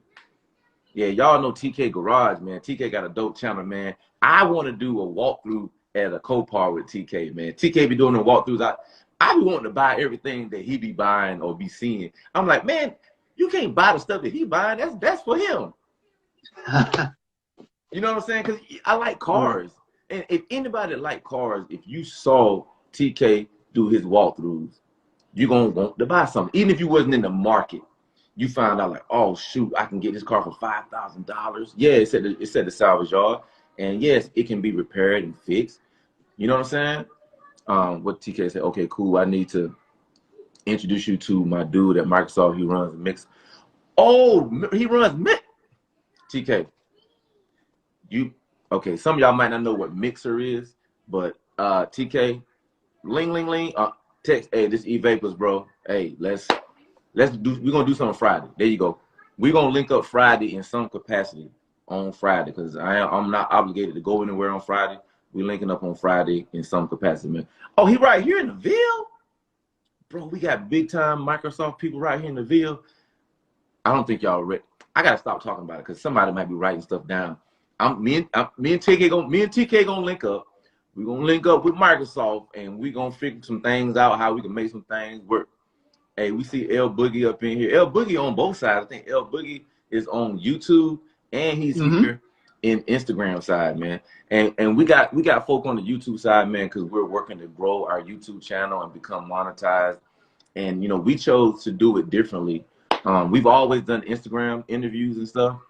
Yeah, y'all know TK Garage, man. TK got a dope channel, man. I want to do a walkthrough at a Copar with TK, man. TK be doing the walkthroughs. I be wanting to buy everything that he be buying or be seeing. I'm like, man, you can't buy the stuff that he buying. That's for him. You know what I'm saying? Because I like cars. And if anybody that like cars, if you saw TK do his walkthroughs, you're going to want to buy something. Even if you wasn't in the market, you find out like, oh, shoot, I can get this car for $5,000. Yeah, it's at the salvage yard. And yes, it can be repaired and fixed. You know what I'm saying? What TK said, okay, cool. I need to introduce you to my dude at Microsoft. He runs a mix. Oh, he runs mix. TK, okay, some of y'all might not know what Mixer is, but TK, ling, text, hey, this Evapors, bro. Hey, we're gonna do something Friday. There you go. We're gonna link up Friday in some capacity on Friday, because I'm not obligated to go anywhere on Friday. We're linking up on Friday in some capacity, man. Oh, he right here in the Ville? Bro, we got big time Microsoft people right here in the Ville. I don't think y'all ready. I gotta stop talking about it because somebody might be writing stuff down. Me and TK gonna link up. We're gonna link up with Microsoft, and we're gonna figure some things out, how we can make some things work. Hey, we see L Boogie up in here. L Boogie on both sides. I think L Boogie is on YouTube and he's here in Instagram side, man. And we got folk on the YouTube side, man, because we're working to grow our YouTube channel and become monetized. And you know, we chose to do it differently. We've always done Instagram interviews and stuff.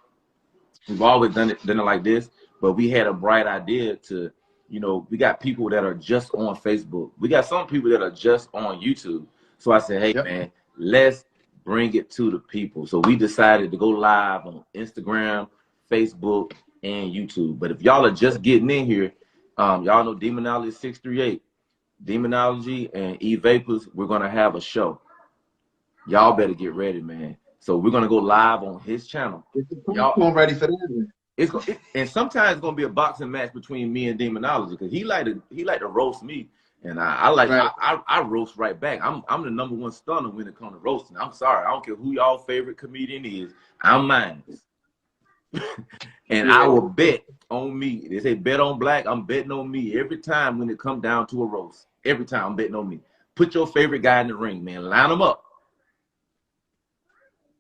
We've always done it like this, but we had a bright idea to, you know, we got people that are just on Facebook. We got some people that are just on YouTube. So I said, hey, man, let's bring it to the people. So we decided to go live on Instagram, Facebook, and YouTube. But if y'all are just getting in here, y'all know Demonology 638. Demonology and Evapors, we're going to have a show. Y'all better get ready, man. So we're going to go live on his channel. Y'all ready for that? And sometimes it's gonna be a boxing match between me and Demonology because he like to roast me, and I roast right back. I'm the #1 stunner when it comes to roasting. I'm sorry, I don't care who y'all favorite comedian is. I'm mine, and I will bet on me. They say bet on black. I'm betting on me every time when it comes down to a roast. Every time I'm betting on me. Put your favorite guy in the ring, man. Line them up.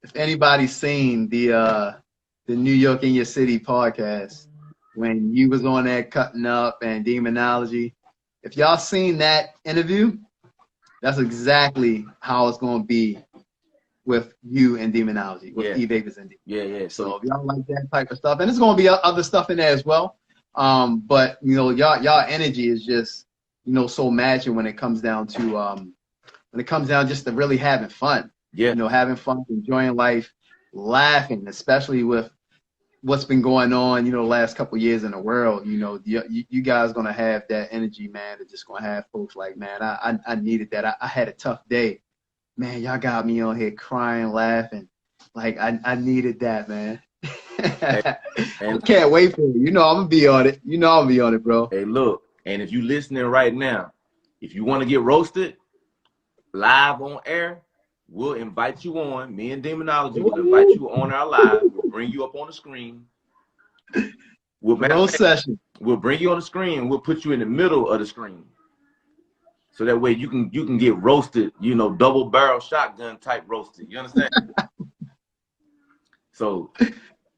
If anybody's seen the New York in Your City podcast, when you was on there cutting up and Demonology, if y'all seen that interview, that's exactly how it's going to be with you and Demonology, with Evapors and Demonology. Yeah. So if y'all like that type of stuff, and there's going to be other stuff in there as well. But you know, y'all energy is just, you know, so matching when it comes down to just to really having fun. Yeah. You know, having fun, enjoying life, laughing, especially with what's been going on, you know, the last couple of years in the world. You know, you guys gonna have that energy, man. They're just gonna have folks like, man, I needed that. I had a tough day, man. Y'all got me on here crying, laughing, like I needed that, man. I can't wait for it. You know, I'm gonna be on it. You know, I'm gonna be on it, bro. Hey, look, and if you listening right now, if you want to get roasted live on air, we'll invite you on. Me and Demonology will invite you on our live. We'll bring you up on the screen. We'll bring you on the screen. We'll put you in the middle of the screen, so that way you can get roasted. You know, double barrel shotgun type roasted. You understand? So,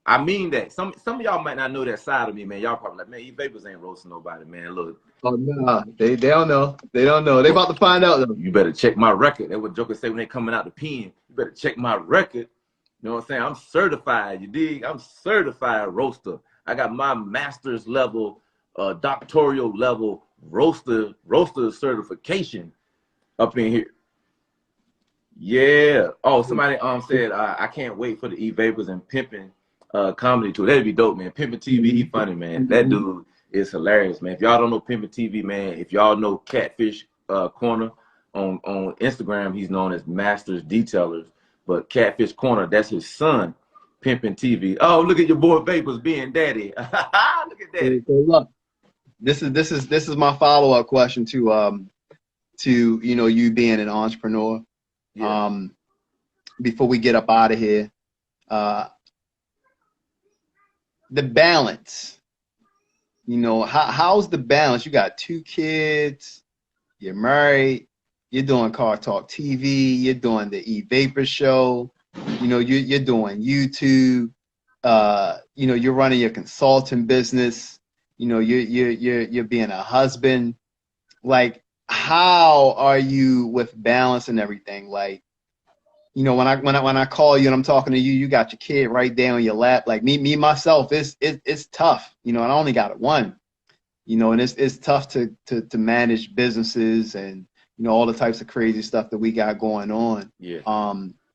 I mean that. Some of y'all might not know that side of me, man. Y'all probably like, man, Evapors ain't roasting nobody, man. Look. Oh no, they don't know. They don't know. They about to find out though. You better check my record. That's what jokers say when they coming out the pen. You better check my record. You know what I'm saying? I'm certified. You dig? I'm certified roaster. I got my master's level, doctoral level roaster certification up in here. Yeah. Oh, somebody said I can't wait for the Evapors and Pimpin' comedy tour. That'd be dope, man. Pimpin' TV, he funny, man. That dude is hilarious, man. If y'all don't know Pimpin' TV, man, if y'all know Catfish Corner on Instagram, he's known as Masters Detailers. But Catfish Corner, that's his son, Pimpin' TV. Oh, look at your boy Vapors being daddy. Look at daddy. So look, this is my follow-up question to you know, you being an entrepreneur. Yeah. Before we get up out of here, the balance. You know, how's the balance? You got 2 kids, you're married, you're doing Car Talk TV, you're doing the E-Vapor show, you know, you're doing YouTube, you know, you're running your consulting business, you know, you're being a husband. Like, how are you with balance and everything? Like, you know, when I call you and I'm talking to you, you got your kid right there on your lap. Like me myself, it's tough. You know, and I only got 1. You know, and it's tough to manage businesses and, you know, all the types of crazy stuff that we got going on. Yeah.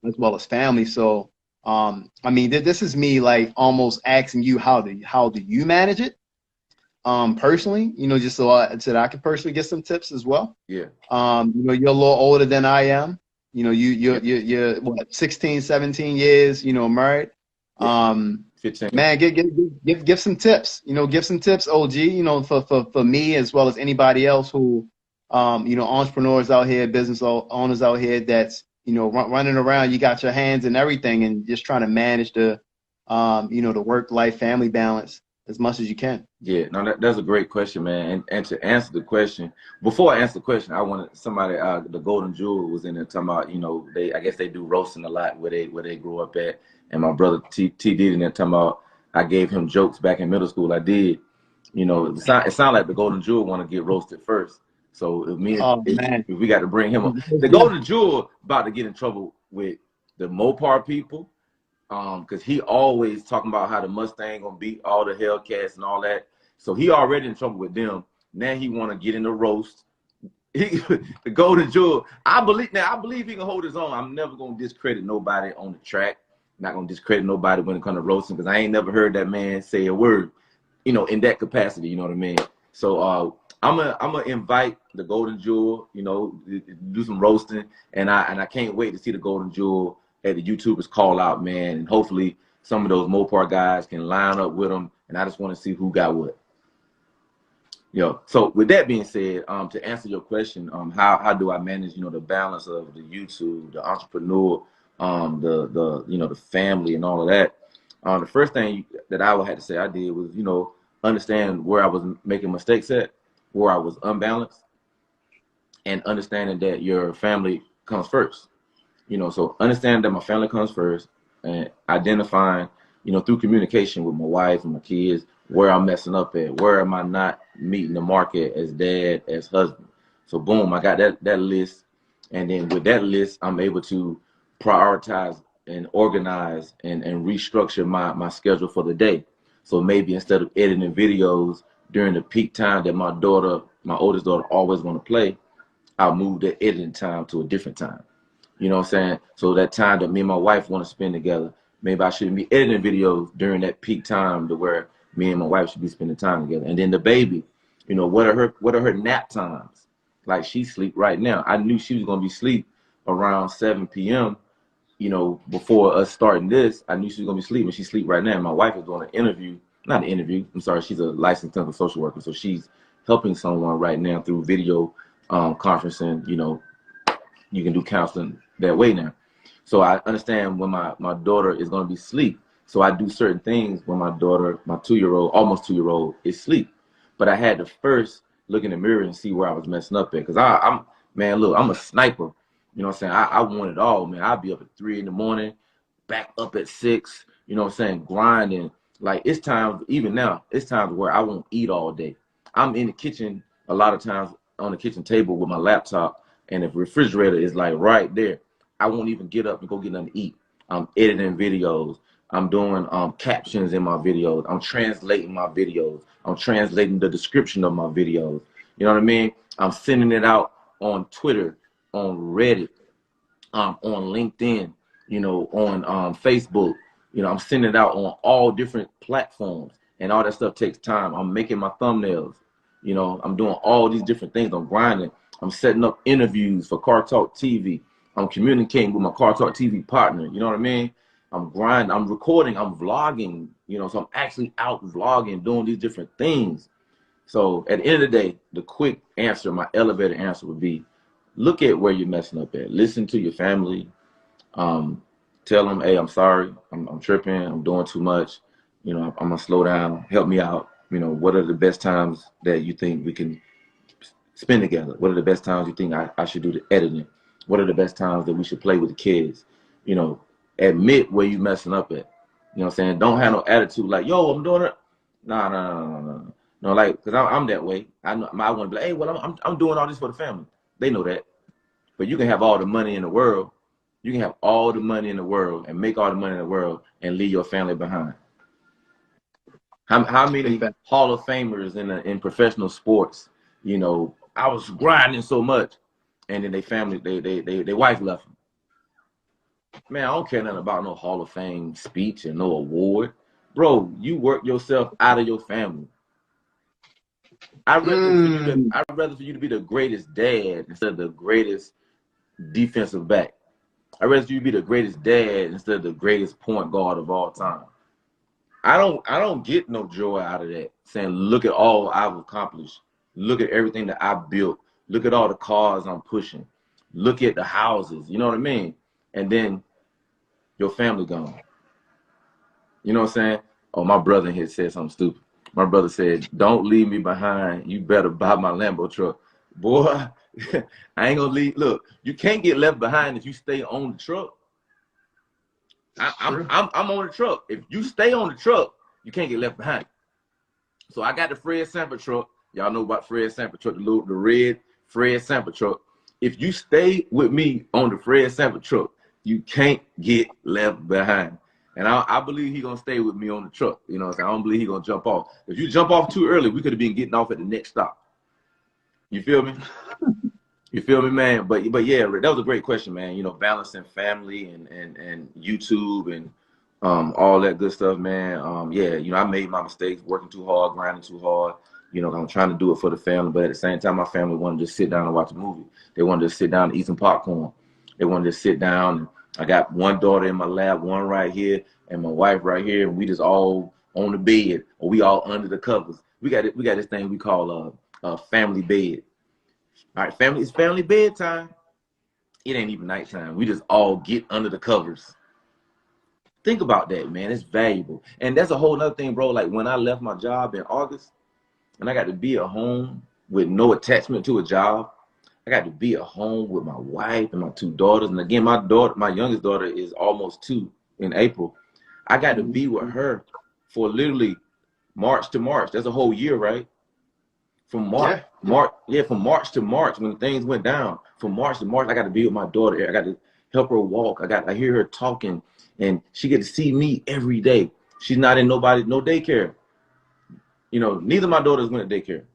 As well as family. So, I mean, this is me like almost asking you how do you manage it? Personally, you know, just so I can personally get some tips as well. Yeah. You know, you're a little older than I am. You know, you're what, 16, 17 years, you know, married. 15. Man, give some tips. You know, give some tips, OG. You know, for me as well as anybody else who, you know, entrepreneurs out here, business owners out here that's, you know, running around. You got your hands in everything and just trying to manage the, you know, the work-life family balance. as much as you can. Yeah, no, that's a great question, man. And to answer the question, before I answer the question, I wanted somebody, the Golden Jewel was in there talking about, you know, I guess they do roasting a lot where they grew up at. And my brother T did in there talking about, I gave him jokes back in middle school. I did. You know, it sound like the Golden Jewel want to get roasted first. So Oh man, if we got to bring him up, the Golden Jewel about to get in trouble with the Mopar people. Because he always talking about how the Mustang gonna beat all the Hellcats and all that. So he already in trouble with them. Now he want to get in the roast. The Golden Jewel. I believe he can hold his own. I'm never gonna discredit nobody on the track. Not gonna discredit nobody when it comes to roasting, because I ain't never heard that man say a word, you know, in that capacity. You know what I mean? So I'm gonna invite the Golden Jewel, you know, do some roasting, and I can't wait to see the Golden Jewel at the YouTubers call out, man, and hopefully some of those Mopar guys can line up with them, and I just want to see who got what. Yo, so with that being said, to answer your question, how do I manage, you know, the balance of the YouTube, the entrepreneur, the you know, the family and all of that? The first thing that I would have to say I did was, you know, understand where I was making mistakes at, where I was unbalanced, and understanding that your family comes first. You know, so understanding that my family comes first, and identifying, you know, through communication with my wife and my kids, where I'm messing up at, where am I not meeting the market as dad, as husband. So boom, I got that list. And then with that list, I'm able to prioritize and organize and restructure my schedule for the day. So maybe instead of editing videos during the peak time that my oldest daughter always want to play, I'll move the editing time to a different time. You know what I'm saying? So that time that me and my wife want to spend together, maybe I shouldn't be editing videos during that peak time to where me and my wife should be spending time together. And then the baby, you know, what are her nap times? Like she sleep right now. I knew she was gonna be asleep around 7 p.m. You know, before us starting this, I knew she was gonna be sleeping. She sleep right now. And my wife is doing not an interview. I'm sorry, she's a licensed clinical social worker, so she's helping someone right now through video conferencing. You know, you can do counseling that way now. So I understand when my daughter is going to be asleep. So I do certain things when my daughter, my 2-year-old, almost 2-year-old, is asleep. But I had to first look in the mirror and see where I was messing up at. Because man, look, I'm a sniper. You know what I'm saying? I want it all, man. I'll be up at 3 in the morning, back up at 6, you know what I'm saying, grinding. Like it's times, even now, it's times where I won't eat all day. I'm in the kitchen a lot of times on the kitchen table with my laptop, and the refrigerator is like right there. I won't even get up and go get nothing to eat. I'm editing videos. I'm doing captions in my videos. I'm translating my videos. I'm translating the description of my videos. You know what I mean? I'm sending it out on Twitter, on Reddit, on LinkedIn, you know, on Facebook. You know, I'm sending it out on all different platforms, and all that stuff takes time. I'm making my thumbnails. You know, I'm doing all these different things. I'm grinding. I'm setting up interviews for Car Talk TV. I'm communicating with my Car Talk TV partner. You know what I mean? I'm grinding. I'm recording. I'm vlogging. You know, so I'm actually out vlogging, doing these different things. So at the end of the day, the quick answer, my elevator answer would be, look at where you're messing up at. Listen to your family. Tell them, hey, I'm sorry. I'm tripping. I'm doing too much. You know, I'm going to slow down. Help me out. You know, what are the best times that you think we can spend together? What are the best times you think I should do the editing? What are the best times that we should play with the kids? You know, admit where you messing up at. You know what I'm saying? Don't have no attitude like, yo, I'm doing it. No. No, like, because I'm that way. I want to be like, hey, well, I'm doing all this for the family. They know that. But you can have all the money in the world. You can have all the money in the world and make all the money in the world and leave your family behind. How many Hall of Famers in professional sports, you know, I was grinding so much, and then they family, they wife left them. Man, I don't care nothing about no Hall of Fame speech and no award. Bro, you work yourself out of your family. I'd rather for you to be the greatest dad instead of the greatest defensive back. I'd rather you be the greatest dad instead of the greatest point guard of all time. I don't get no joy out of that. Saying, look at all I've accomplished. Look at everything that I built. Look at all the cars I'm pushing. Look at the houses. You know what I mean? And then your family gone. You know what I'm saying? Oh, my brother here said something stupid. My brother said, "Don't leave me behind. You better buy my Lambo truck." Boy, I ain't gonna leave. Look, you can't get left behind if you stay on the truck. I'm on the truck. If you stay on the truck, you can't get left behind. So I got the Fred Sanford truck. Y'all know about Fred Sanford truck, the red Fred Sanford truck. If you stay with me on the Fred Sanford truck, you can't get left behind. And I believe he's gonna stay with me on the truck. You know what I'm saying? I don't believe he's gonna jump off. If you jump off too early, we could have been getting off at the next stop. You feel me? You feel me, man? But yeah, that was a great question, man. You know, balancing family and YouTube and all that good stuff, man. Yeah, you know, I made my mistakes, working too hard, grinding too hard. You know, I'm trying to do it for the family, but at the same time, my family wanted to just sit down and watch a movie. They wanted to sit down and eat some popcorn. They wanted to sit down. And I got one daughter in my lap, one right here, and my wife right here, and we just all on the bed, or we all under the covers. We got this thing we call a family bed. All right, family, it's family bedtime. It ain't even nighttime. We just all get under the covers. Think about that, man. It's valuable. And that's a whole nother thing, bro. Like when I left my job in August and I got to be at home with no attachment to a job, I got to be at home with my wife and my two daughters. And again, my youngest daughter is almost 2 in April. I got to be with her for literally March to March. That's a whole year, right? From March to March, when things went down, from March to March, I got to be with my daughter. I got to help her walk. I hear her talking, and she get to see me every day. She's not in no daycare. You know, neither of my daughters went to daycare.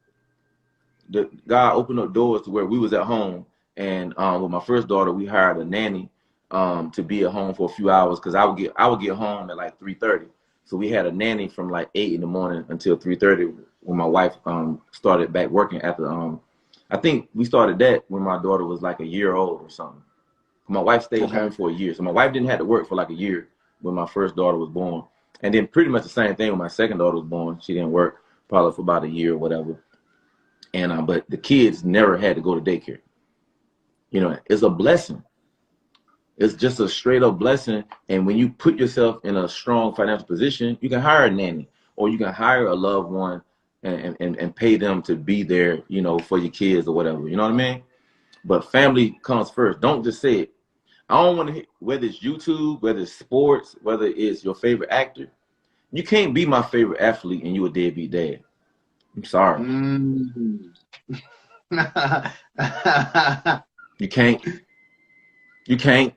God opened up doors to where we was at home, and with my first daughter, we hired a nanny to be at home for a few hours because I would get home at like 3:30. So we had a nanny from like 8 in the morning until 3:30 when my wife started back working after I think we started that when my daughter was like a year old or something. My wife stayed home for a year. So my wife didn't have to work for like a year when my first daughter was born. And then pretty much the same thing when my second daughter was born. She didn't work probably for about a year or whatever. And but the kids never had to go to daycare. You know, it's a blessing. It's just a straight up blessing. And when you put yourself in a strong financial position, you can hire a nanny or you can hire a loved one and pay them to be there, you know, for your kids or whatever. You know what I mean? But family comes first. Don't just say it. I don't want to hear, whether it's YouTube, whether it's sports, whether it's your favorite actor. You can't be my favorite athlete and you a deadbeat dad. I'm sorry. You can't. You can't.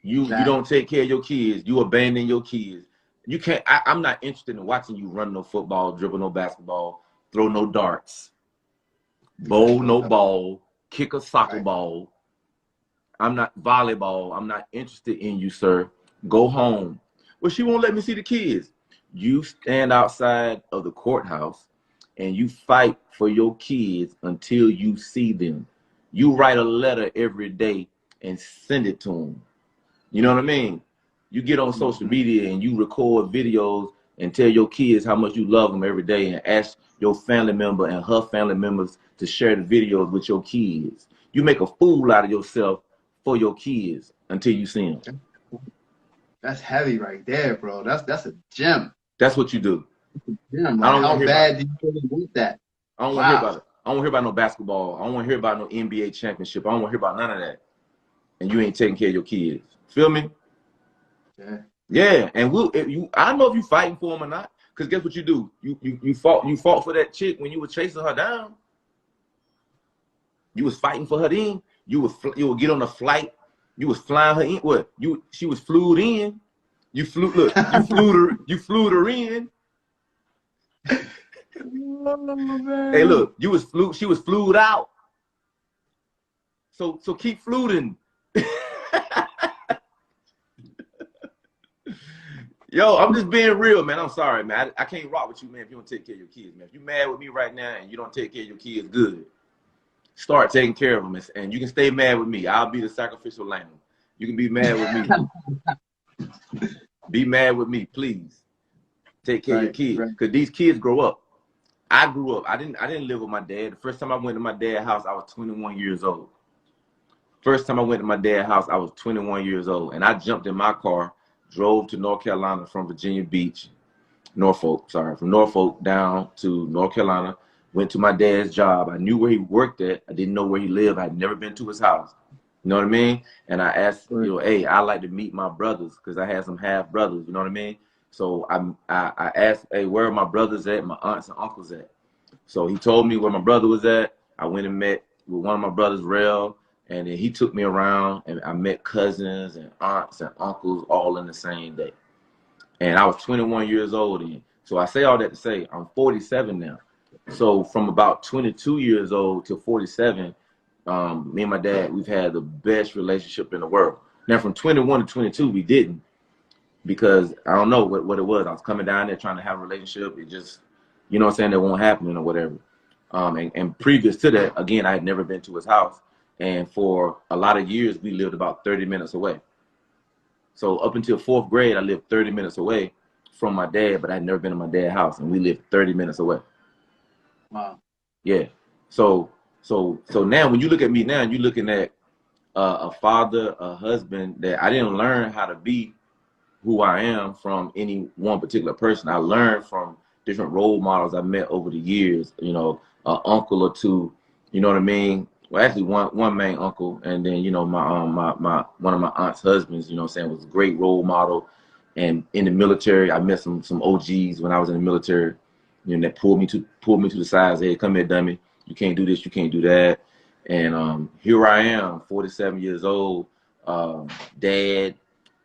You don't take care of your kids. You abandon your kids. You can't. I'm not interested in watching you run no football, dribble no basketball, throw no darts, bowl no ball, kick a soccer ball. I'm not volleyball. I'm not interested in you, sir. Go home. Well, she won't let me see the kids. You stand outside of the courthouse and you fight for your kids until you see them. You write a letter every day and send it to them. You know what I mean? You get on social media and you record videos and tell your kids how much you love them every day and ask your family member and her family members to share the videos with your kids. You make a fool out of yourself for your kids until you see them. That's heavy right there, bro. That's a gem. That's what you do. Gem. Like, how bad do you really want that? I don't want to hear about it. I don't want to hear about no basketball. I don't want to hear about no NBA championship. I don't want to hear about none of that. And you ain't taking care of your kids. Feel me? Yeah. Yeah. And I don't know if you fighting for them or not. Because guess what you do? You fought for that chick when you were chasing her down. You was fighting for her then. You would get on a flight. You was flying her in. What? She was flued in. You flew her in. Oh, hey, look, she was flued out. So keep fluting. Yo, I'm just being real, man. I'm sorry, man. I can't rock with you, man, if you don't take care of your kids, man. If you're mad with me right now and you don't take care of your kids good, start taking care of them. And you can stay mad with me. I'll be the sacrificial lamb. You can be mad with me. Be mad with me, please. Take care of your kids. Because these kids grow up. I grew up. I didn't live with my dad. The first time I went to my dad's house, I was 21 years old. First time I went to my dad's house, I was 21 years old. And I jumped in my car, drove to North Carolina from Virginia Beach. Norfolk, sorry, from Norfolk down to North Carolina. Went to my dad's job. I knew where he worked at. I didn't know where he lived. I'd never been to his house. You know what I mean? And I asked, Right. you know, hey, I like to meet my brothers because I had some half brothers. You know what I mean? So I asked, hey, where are my brothers at? My aunts and uncles at? So he told me where my brother was at. I went and met with one of my brothers, Rell, and then he took me around, and I met cousins and aunts and uncles all in the same day. And I was 21 years old then. So I say all that to say I'm 47 now. So from about 22 years old to 47, me and my dad, we've had the best relationship in the world. Now from 21 to 22, we didn't, because I don't know what it was. I was coming down there trying to have a relationship. It just, you know what I'm saying, that won't happen or whatever. And previous to that, again, I had never been to his house. And for a lot of years, we lived about 30 minutes away. So up until 4th grade, I lived 30 minutes away from my dad, but I'd never been to my dad's house, and we lived 30 minutes away. Wow. Yeah. So now when you look at me now, you're looking at a father, a husband that I didn't learn how to be who I am from any one particular person. I learned from different role models I met over the years, you know, an uncle or two, you know what I mean? Well, actually one main uncle, and then, you know, my one of my aunt's husbands, you know what I'm saying, was a great role model. And in the military, I met some OGs when I was in the military, you know, that pulled me to the side, say, hey, come here, dummy. You can't do this, you can't do that. And here I am, 47 years old, dad,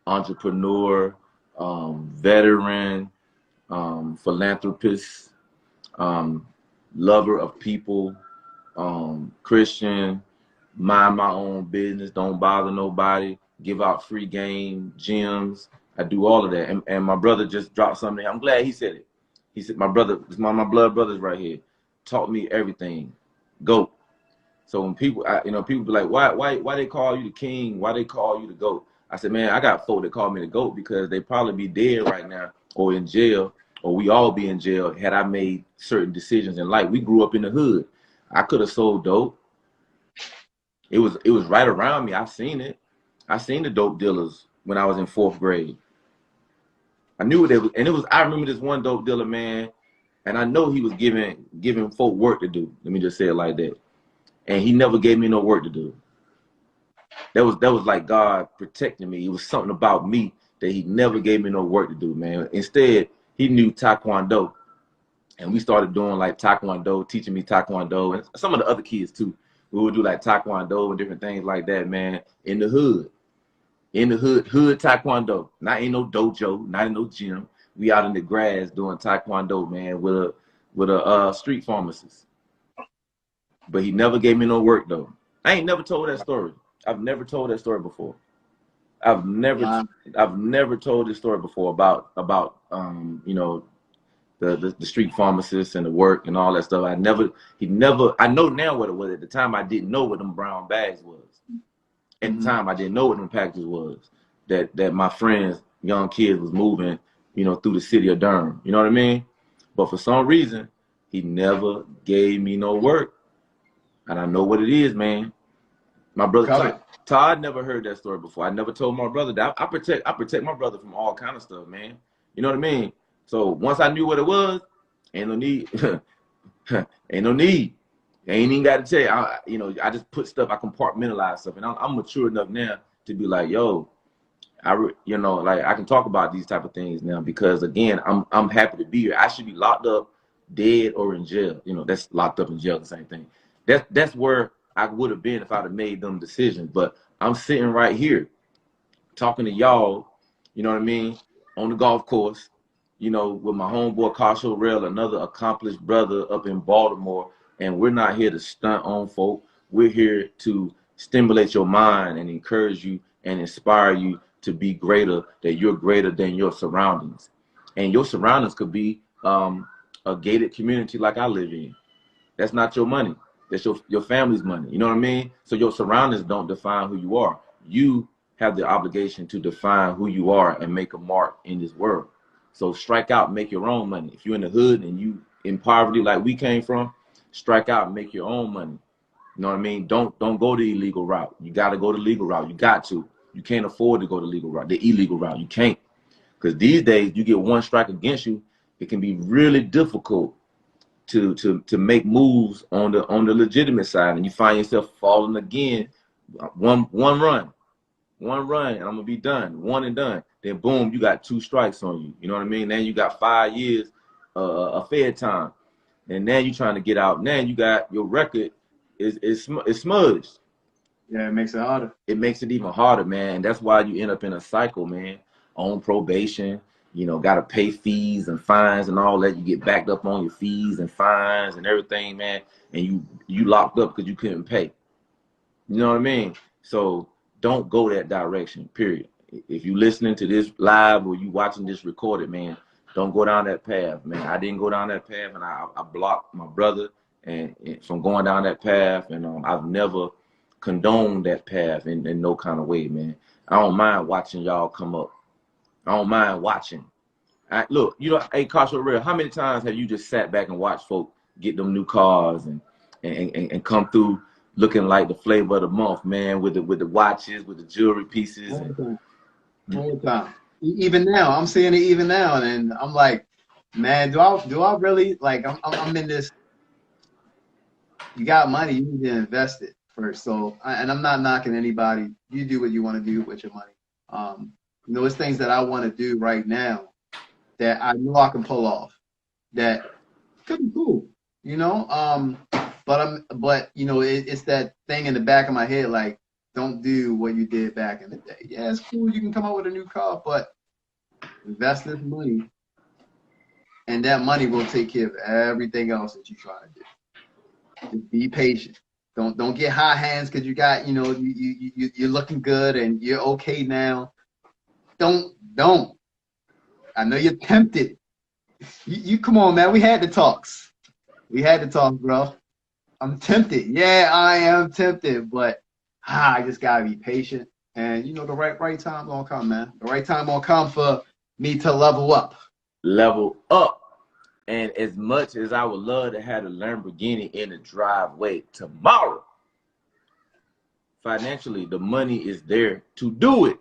entrepreneur, veteran, philanthropist, lover of people, Christian, mind my own business, don't bother nobody, give out free game, gyms. I do all of that. And my brother just dropped something. I'm glad he said it. He said, my brother, my blood brothers right here, taught me everything. GOAT. So when people, people be like, why they call you the king? Why they call you the GOAT? I said, man, I got folk that call me the GOAT because they probably be dead right now or in jail, or we all be in jail had I made certain decisions in life. We grew up in the hood. I could have sold dope. It was right around me. I seen it. I seen the dope dealers when I was in 4th grade. I knew what they was, and I remember this one dope dealer, man, and I know he was giving folk work to do. Let me just say it like that. And he never gave me no work to do. That was like God protecting me. It was something about me that he never gave me no work to do, man. Instead, he knew Taekwondo. And we started doing like Taekwondo, teaching me Taekwondo, and some of the other kids too. We would do like Taekwondo and different things like that, man, in the hood. In the hood Taekwondo. Not in no dojo, not in no gym. We out in the grass doing Taekwondo, man, with a street pharmacist. But he never gave me no work though. I ain't never told that story. I've never told that story before. I've never told this story before about the street pharmacist and the work and all that stuff. I know now what it was. At the time, I didn't know what them brown bags was. At the time, I didn't know what them packages was that my friends, young kids, was moving, through the city of Durham. You know what I mean? But for some reason, he never gave me no work. And I know what it is, man. My brother Todd never heard that story before. I never told my brother that. I protect my brother from all kind of stuff, man. You know what I mean? So once I knew what it was, ain't no need. Ain't no need. I ain't even got to tell you. I just put stuff, I compartmentalize stuff. And I'm mature enough now to be like, yo, I can talk about these type of things now because, again, I'm happy to be here. I should be locked up, dead, or in jail. That's locked up in jail, the same thing. That's where I would have been if I'd have made them decisions. But I'm sitting right here talking to y'all, you know what I mean, on the golf course, with my homeboy Carshow Rell, another accomplished brother up in Baltimore. And we're not here to stunt on folk. We're here to stimulate your mind and encourage you and inspire you to be greater, that you're greater than your surroundings. And your surroundings could be a gated community like I live in. That's not your money. That's your family's money. You know what I mean? So your surroundings don't define who you are. You have the obligation to define who you are and make a mark in this world. So strike out, make your own money. If you're in the hood and you in poverty like we came from, strike out and make your own money. You know what I mean? Don't go the illegal route. You got to go the legal route. You got to. You can't afford to go the legal route, the illegal route. You can't. Because these days, you get one strike against you, it can be really difficult to make moves on the legitimate side, and you find yourself falling again. One run, and I'm gonna be done. One and done. Then boom, you got 2 strikes on you. You know what I mean? Then you got 5 years of fed time, and now you trying to get out. Now you got your record is smudged. Yeah, it makes it harder. It makes it even harder, man. And that's why you end up in a cycle, man. On probation, you know, got to pay fees and fines and all that. You get backed up on your fees and fines and everything, man. And you locked up because you couldn't pay. You know what I mean? So don't go that direction, period. If you listening to this live or you watching this recorded, man, don't go down that path, man. I didn't go down that path, and I blocked my brother and from going down that path, and I've never condoned that path in no kind of way, man. I don't mind watching y'all come up. I don't mind watching. Look, you know, hey, Carshow Rell, how many times have you just sat back and watched folk get them new cars and come through looking like the flavor of the month, man, with the watches, with the jewelry pieces? All the time. Even now, I'm seeing it even now, and I'm like, man, do I really, like, I'm in this. You got money, you need to invest it first. So, and I'm not knocking anybody. You do what you want to do with your money. You know, it's things that I want to do right now that I know I can pull off. That could be cool, you know. But you know, it's that thing in the back of my head, like, don't do what you did back in the day. Yeah, it's cool. You can come out with a new car, but invest this money, and that money will take care of everything else that you're trying to do. Just be patient. Don't get high hands because you got, you know, you're looking good and you're okay now. Don't. I know you're tempted. You come on, man. We had the talks. We had the talk, bro. I'm tempted. Yeah, I am tempted, but I just gotta be patient. And you know, the right time gonna come, man. The right time gonna come for me to level up. Level up. And as much as I would love to have a Lamborghini in the driveway tomorrow, financially, the money is there to do it.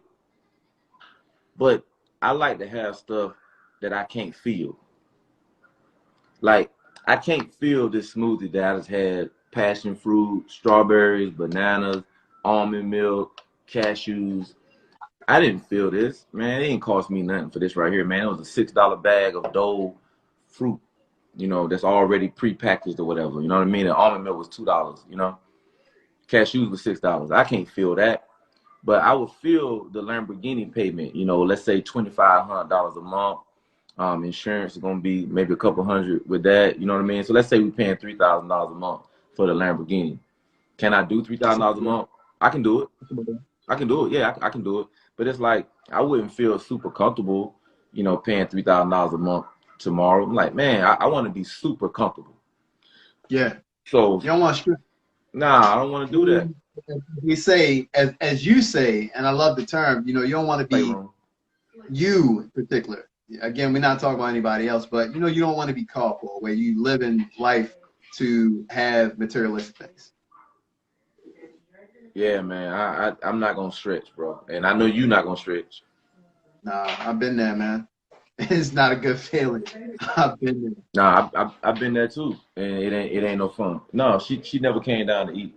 But I like to have stuff that I can't feel. Like, I can't feel this smoothie that I just had: passion fruit, strawberries, bananas, almond milk, cashews. I didn't feel this, man. It didn't cost me nothing for this right here, man. It was a $6 bag of Dole fruit, you know, that's already pre-packaged or whatever. You know what I mean? And almond milk was $2, you know. Cashews was $6. I can't feel that. But I would feel the Lamborghini payment, you know, let's say $2,500 a month. Insurance is going to be maybe a couple hundred with that. You know what I mean? So let's say we're paying $3,000 a month for the Lamborghini. Can I do $3,000 a month? I can do it. I can do it. Yeah, I can do it. But it's like, I wouldn't feel super comfortable, you know, paying $3,000 a month tomorrow. I'm like, man, I want to be super comfortable. Yeah. So you don't want to stress. Nah, I don't want to do that. We say, as you say, and I love the term, you know, you don't want to be you in particular. Again, we're not talking about anybody else, but, you know, you don't want to be caught for where you live in life to have materialistic things. Yeah, man, I'm not going to stretch, bro. And I know you're not going to stretch. Nah, I've been there, man. It's not a good feeling. I've been there. Nah, I've been there too, and it ain't no fun. No, she never came down to eat.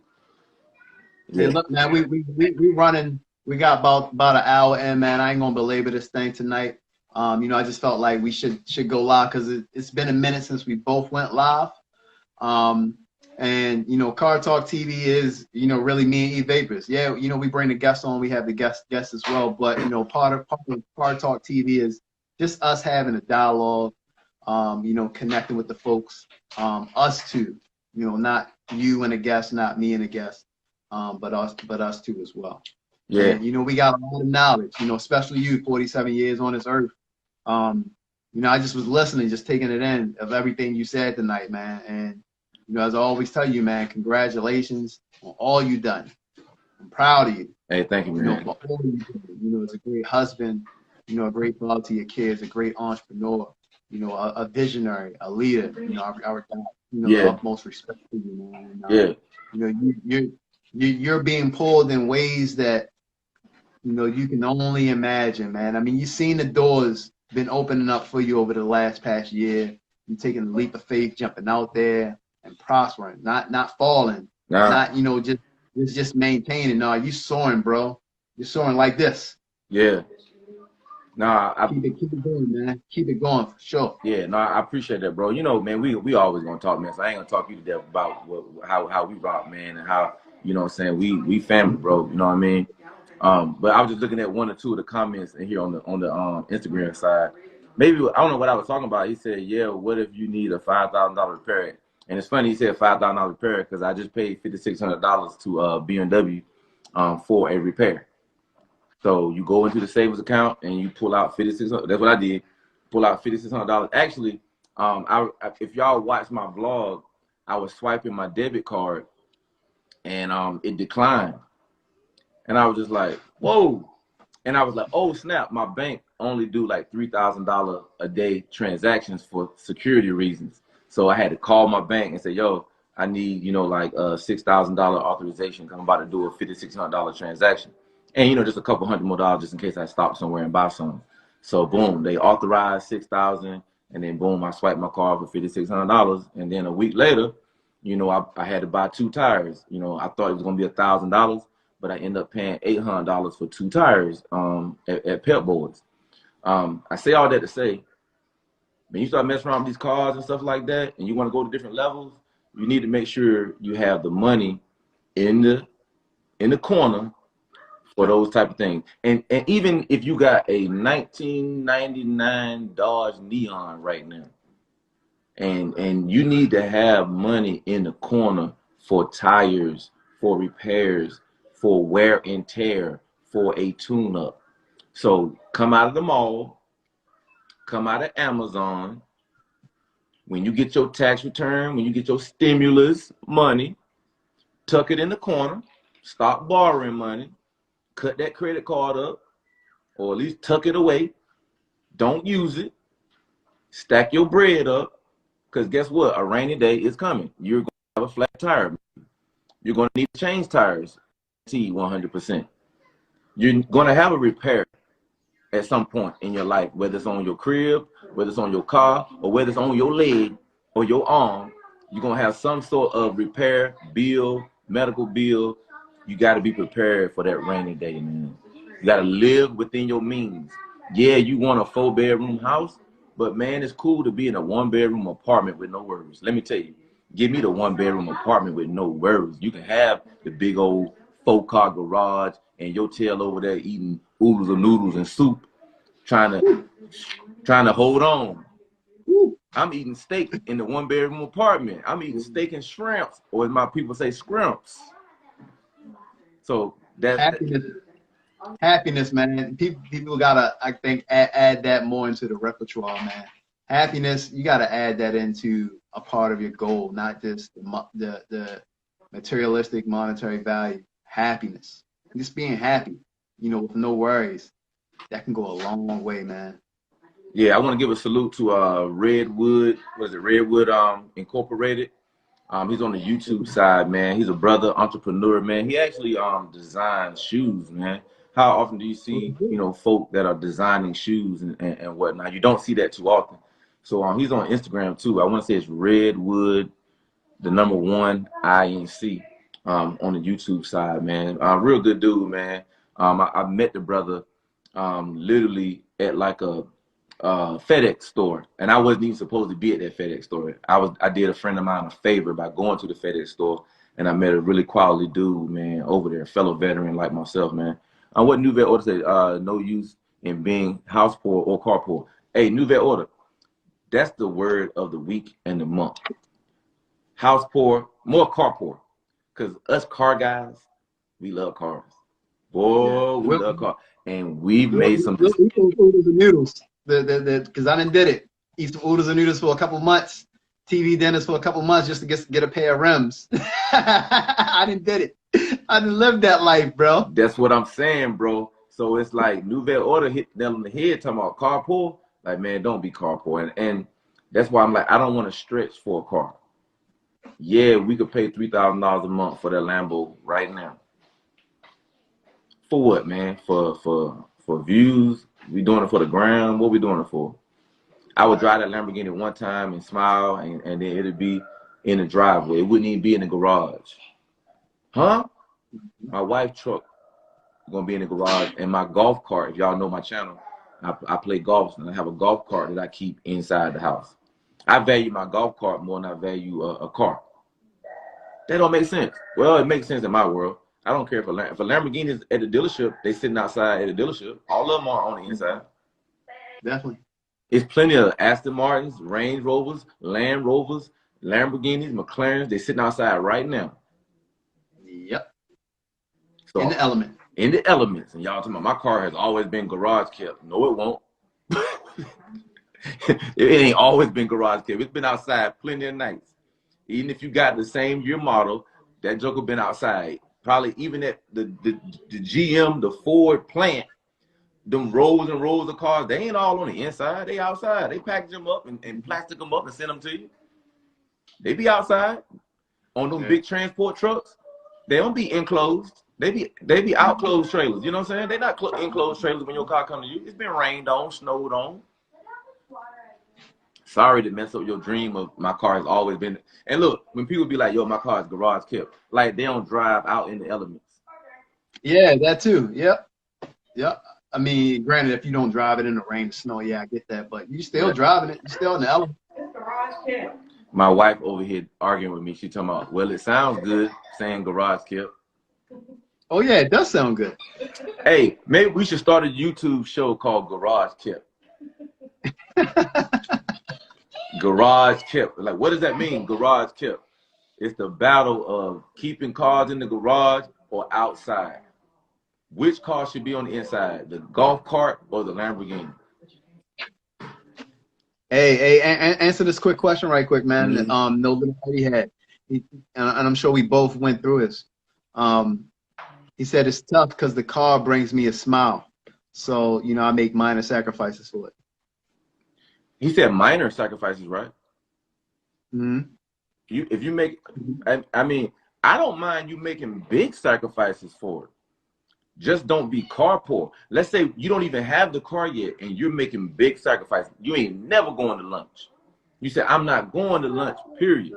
Yeah. Hey, look, man, we running. We got about an hour in, man. I ain't gonna belabor this thing tonight. You know, I just felt like we should go live because it's been a minute since we both went live. And you know, Car Talk TV is, you know, really me and Evapors. Yeah, you know, we bring the guests on. We have the guests as well. But you know, part of Car Talk TV is just us having a dialogue, you know, connecting with the folks, us two, you know, not you and a guest, not me and a guest, but us two as well. Yeah. And, you know, we got a lot of knowledge, you know, especially you, 47 years on this earth. You know, I just was listening, just taking it in of everything you said tonight, man. And, you know, as I always tell you, man, congratulations on all you done. I'm proud of you. Hey, thank you, man. You know, for all you did. You know, as a great husband, you know, a great father to your kids, a great entrepreneur, you know, a visionary, a leader. You know, our you know, the utmost respect for you, man. And, you know, you're being pulled in ways that, you know, you can only imagine, man. I mean, you've seen the doors been opening up for you over the past year. You're taking a leap of faith, jumping out there and prospering, not falling, Nah, not, just maintaining. No, you soaring, bro. You're soaring like this. yeah. Nah, Keep it going, man. Keep it going for sure. yeah, no, I appreciate that, bro. Man, we always gonna talk, man. So I ain't gonna talk you to death about how we rock, man, and how, what I'm saying, we family, bro. You know what I mean? But I was just looking at one or two of the comments in here on the Instagram side. Maybe I don't know what I was talking about. He said, "Yeah, what if you need a $5,000 repair?" And it's funny he said $5,000 repair because I just paid $5,600 to BMW for a repair. So you go into the savings account and you pull out $5,600. That's what I did. Pull out $5,600. Actually, if y'all watch my vlog, I was swiping my debit card and it declined. And I was just like, whoa. And I was like, oh snap, my bank only do like $3,000 a day transactions for security reasons. So I had to call my bank and say, yo, I need, like $6,000 authorization because I'm about to do a $5,600 transaction. And, just a couple $100 more just in case I stop somewhere and buy something. So boom, they authorized $6,000 and then boom, I swiped my card for $5,600. And then a week later, I had to buy 2 tires. I thought it was going to be $1,000. But I ended up paying $800 for 2 tires at Pep Boys. I say all that to say, when you start messing around with these cars and stuff like that, and you want to go to different levels, you need to make sure you have the money in the corner for those type of things. And even if you got a 1999 Dodge Neon right now, and you need to have money in the corner for tires, for repairs, for wear and tear, for a tune-up. So come out of the mall, come out of Amazon. When you get your tax return, when you get your stimulus money, tuck it in the corner, stop borrowing money, cut that credit card up, or at least tuck it away. Don't use it. Stack your bread up, because guess what? A rainy day is coming. You're going to have a flat tire. You're going to need to change tires. 100%. You're going to have a repair at some point in your life, whether it's on your crib, whether it's on your car, or whether it's on your leg or your arm. You're going to have some sort of repair bill, medical bill. You got to be prepared for that rainy day, man. You got to live within your means. Yeah, you want a 4-bedroom house, but man, it's cool to be in a 1-bedroom apartment with no worries. Let me tell you, give me the 1-bedroom apartment with no worries. You can have the big old 4-car garage and your tail over there eating oodles of noodles and soup, trying to hold on. I'm eating steak in the 1-bedroom apartment. I'm eating steak and shrimps, or as my people say, scrimps. So that's Happiness, man. People gotta, I think, add that more into the repertoire, man. Happiness, you gotta add that into a part of your goal, not just the materialistic monetary value. Happiness, just being happy, with no worries. That can go a long way, man. Yeah, I want to give a salute to Redwood. Was it Redwood Incorporated? He's on the YouTube side, man. He's a brother entrepreneur, man. He actually designs shoes, man. How often do you see, folk that are designing shoes and whatnot? You don't see that too often. So he's on Instagram too. I want to say it's Redwood, the number 1 INC on the YouTube side, man. Real good dude, man. I met the brother literally at like a FedEx store, and I wasn't even supposed to be at that FedEx store. I did a friend of mine a favor by going to the FedEx store, and I met a really quality dude, man, over there, fellow veteran like myself, man. What New Vet Order said, no use in being house poor or car poor. Hey, New Vet Order, that's the word of the week and the month. House poor, more car poor, because us car guys, we love cars. Boy, we love cars, and we've made some. We'll eat those oodles and noodles. Because I done did it. Eat some oodles and noodles for a couple months. TV dinners for a couple months just to get a pair of rims. I done did it. I done lived that life, bro. That's what I'm saying, bro. So it's like New Vet Order hit them on the head talking about car poor. Like, man, don't be car poor. And that's why I'm like, I don't want to stretch for a car. Yeah, we could pay $3,000 a month for that Lambo right now. For what, man? For For views, we doing it for the gram. What we doing it for? I would drive that Lamborghini one time and smile, and then it'd be in the driveway. It wouldn't even be in the garage. Huh? My wife's truck gonna be in the garage, and my golf cart. If y'all know my channel, I play golf, and I have a golf cart that I keep inside the house. I value my golf cart more than I value a car. That don't make sense. Well, it makes sense in my world. I don't care if a Lamborghini is at the dealership, they sitting outside at the dealership. All of them are on the inside. Definitely. It's plenty of Aston Martins, Range Rovers, Land Rovers, Lamborghinis, McLarens. They sitting outside right now. Yep. So, in the element. In the elements. And y'all talking about my car has always been garage kept. No, it won't. It ain't always been garage kept. It's been outside plenty of nights. Even if you got the same year model, that joker been outside. Probably even at the GM, the Ford plant, them rows and rows of cars, they ain't all on the inside. They outside. They package them up and plastic them up and send them to you. They be outside on those big transport trucks. They don't be enclosed. They be outclosed trailers. You know what I'm saying? They're not enclosed trailers when your car come to you. It's been rained on, snowed on. Sorry to mess up your dream of my car has always been. And look, when people be like, yo, my car is garage kept, like they don't drive out in the elements. Yeah, that too. Yep. Yep. I mean, granted, if you don't drive it in the rain and snow, yeah, I get that. But you still driving it. You're still in the element. It's garage kept. My wife over here arguing with me. She talking about, well, it sounds good saying garage kept. Oh, yeah, it does sound good. Hey, maybe we should start a YouTube show called Garage Kept. Garage kept. Like, what does that mean? Garage kept. It's the battle of keeping cars in the garage or outside. Which car should be on the inside, the golf cart or the Lamborghini? Hey, answer this quick question right quick, man. Mm-hmm. No little Eddie had, and I'm sure we both went through this. He said it's tough because the car brings me a smile. So, you know, I make minor sacrifices for it. He said minor sacrifices, right? Mm-hmm. If you make, I mean, I don't mind you making big sacrifices for it. Just don't be car poor. Let's say you don't even have the car yet and you're making big sacrifices. You ain't never going to lunch. You say, I'm not going to lunch, period.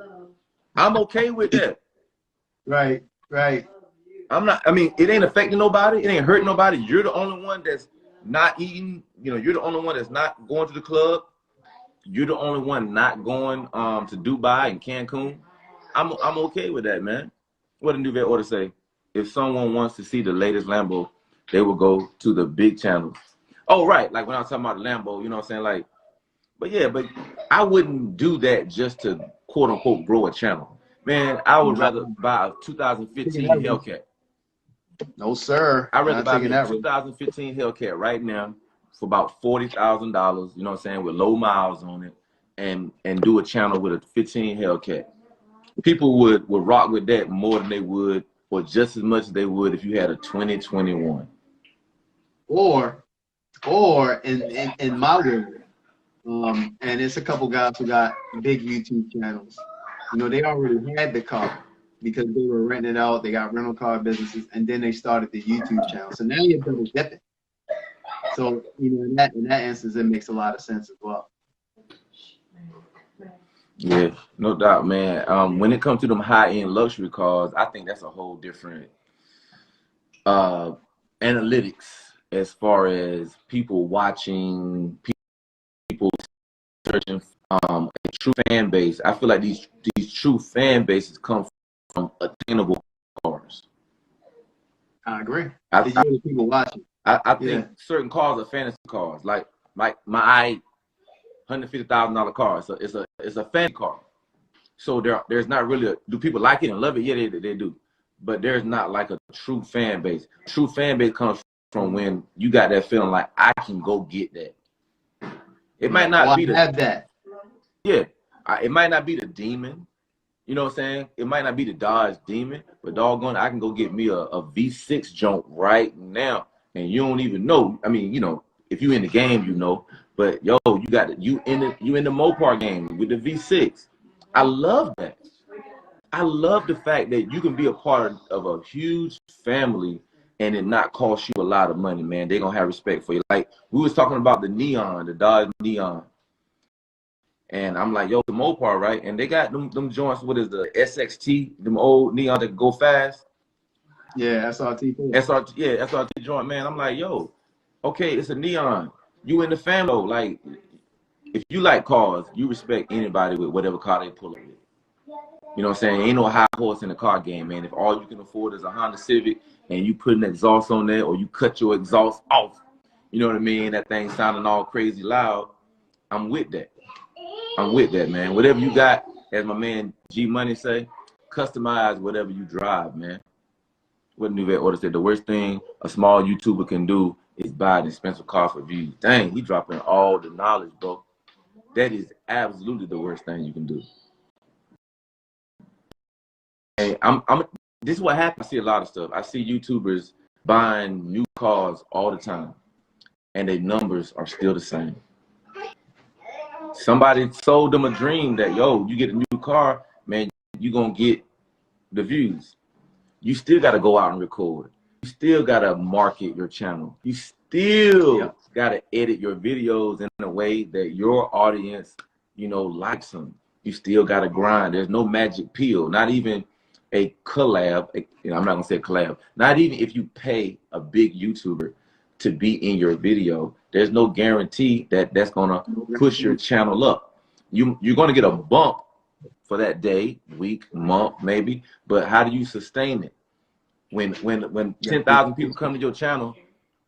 I'm okay with that. Right, right. I'm not, I mean, it ain't affecting nobody. It ain't hurting nobody. You're the only one that's not eating. You know, you're the only one that's not going to the club. You're the only one not going to Dubai and Cancun. I'm okay with that, man. What did Nuvette order say? If someone wants to see the latest Lambo, they will go to the big channels. Oh, right. Like when I was talking about the Lambo, you know what I'm saying? Like, but yeah, but I wouldn't do that just to quote unquote grow a channel. Man, I would rather buy a 2015 Hellcat. No, sir. I'd rather buy me a 2015 Hellcat right now for about $40,000, you know what I'm saying, with low miles on it, and do a channel with a 15 Hellcat. People would rock with that more than they would, or just as much as they would if you had a 2021. Or in my world, and it's a couple guys who got big YouTube channels. You know, they already had the car because they were renting it out. They got rental car businesses, and then they started the YouTube channel. So now you're double dipping. So, you know, in that instance, it makes a lot of sense as well. Yeah, no doubt, man. When it comes to them high-end luxury cars, I think that's a whole different analytics as far as people watching, people searching a true fan base. I feel like these true fan bases come from attainable cars. I agree. The people watching. I think certain cars are fantasy cars, like my $150,000 car. So it's a fan car. So there's not really do people like it and love it? Yeah, they do. But there's not like a true fan base. True fan base comes from when you got that feeling like I can go get that. It might not be that. Yeah, it might not be the Demon. You know what I'm saying? It might not be the Dodge Demon, but doggone, I can go get me a V6 junk right now, and you don't even know. I mean, you know, if you in the game, you know. But yo, you in the Mopar game with the V6. I love that. I love the fact that you can be a part of a huge family and it not cost you a lot of money, man. They're gonna have respect for you. Like we was talking about the Neon, the Dodge Neon. And I'm like, yo, the Mopar, right? And they got them joints, what is the SXT, them old Neon that go fast? Yeah, SRT. SRT, yeah, SRT joint, man. I'm like, yo, okay, it's a Neon. You in the family, like, if you like cars, you respect anybody with whatever car they pull up with. You know what I'm saying? Ain't no high horse in the car game, man. If all you can afford is a Honda Civic and you put an exhaust on there or you cut your exhaust off, you know what I mean? That thing sounding all crazy loud, I'm with that. I'm with that, man. Whatever you got, as my man G Money say, customize whatever you drive, man. What New Vet Order said, the worst thing a small YouTuber can do is buy an expensive car for views. Dang, he dropping all the knowledge, bro. That is absolutely the worst thing you can do. Hey, this is what happens. I see a lot of stuff. I see YouTubers buying new cars all the time, and their numbers are still the same. Somebody sold them a dream that, yo, you get a new car, man, you're going to get the views. You still got to go out and record. You still got to market your channel. You still got to edit your videos in a way that your audience, you know, likes them. You still got to grind. There's no magic pill, not even a collab. I'm not going to say collab. Not even if you pay a big YouTuber to be in your video, there's no guarantee that that's going to push your channel up. You're going to get a bump for that day, week, month, maybe, but how do you sustain it? When 10,000 people come to your channel,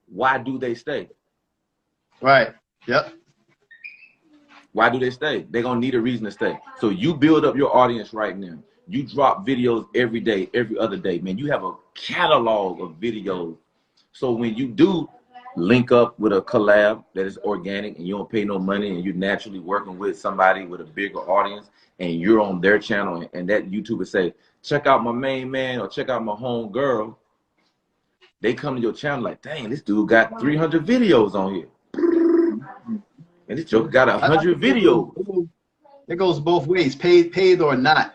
why do they stay? Right. Yep. Why do they stay? They're going to need a reason to stay. So you build up your audience right now. You drop videos every day, every other day, man. You have a catalog of videos. So when you do link up with a collab that is organic and you don't pay no money and you're naturally working with somebody with a bigger audience and you're on their channel and that YouTuber say, check out my main man or check out my home girl, they come to your channel like, dang, this dude got 300 videos on here. And this joker got 100 videos. It goes both ways, paid or not.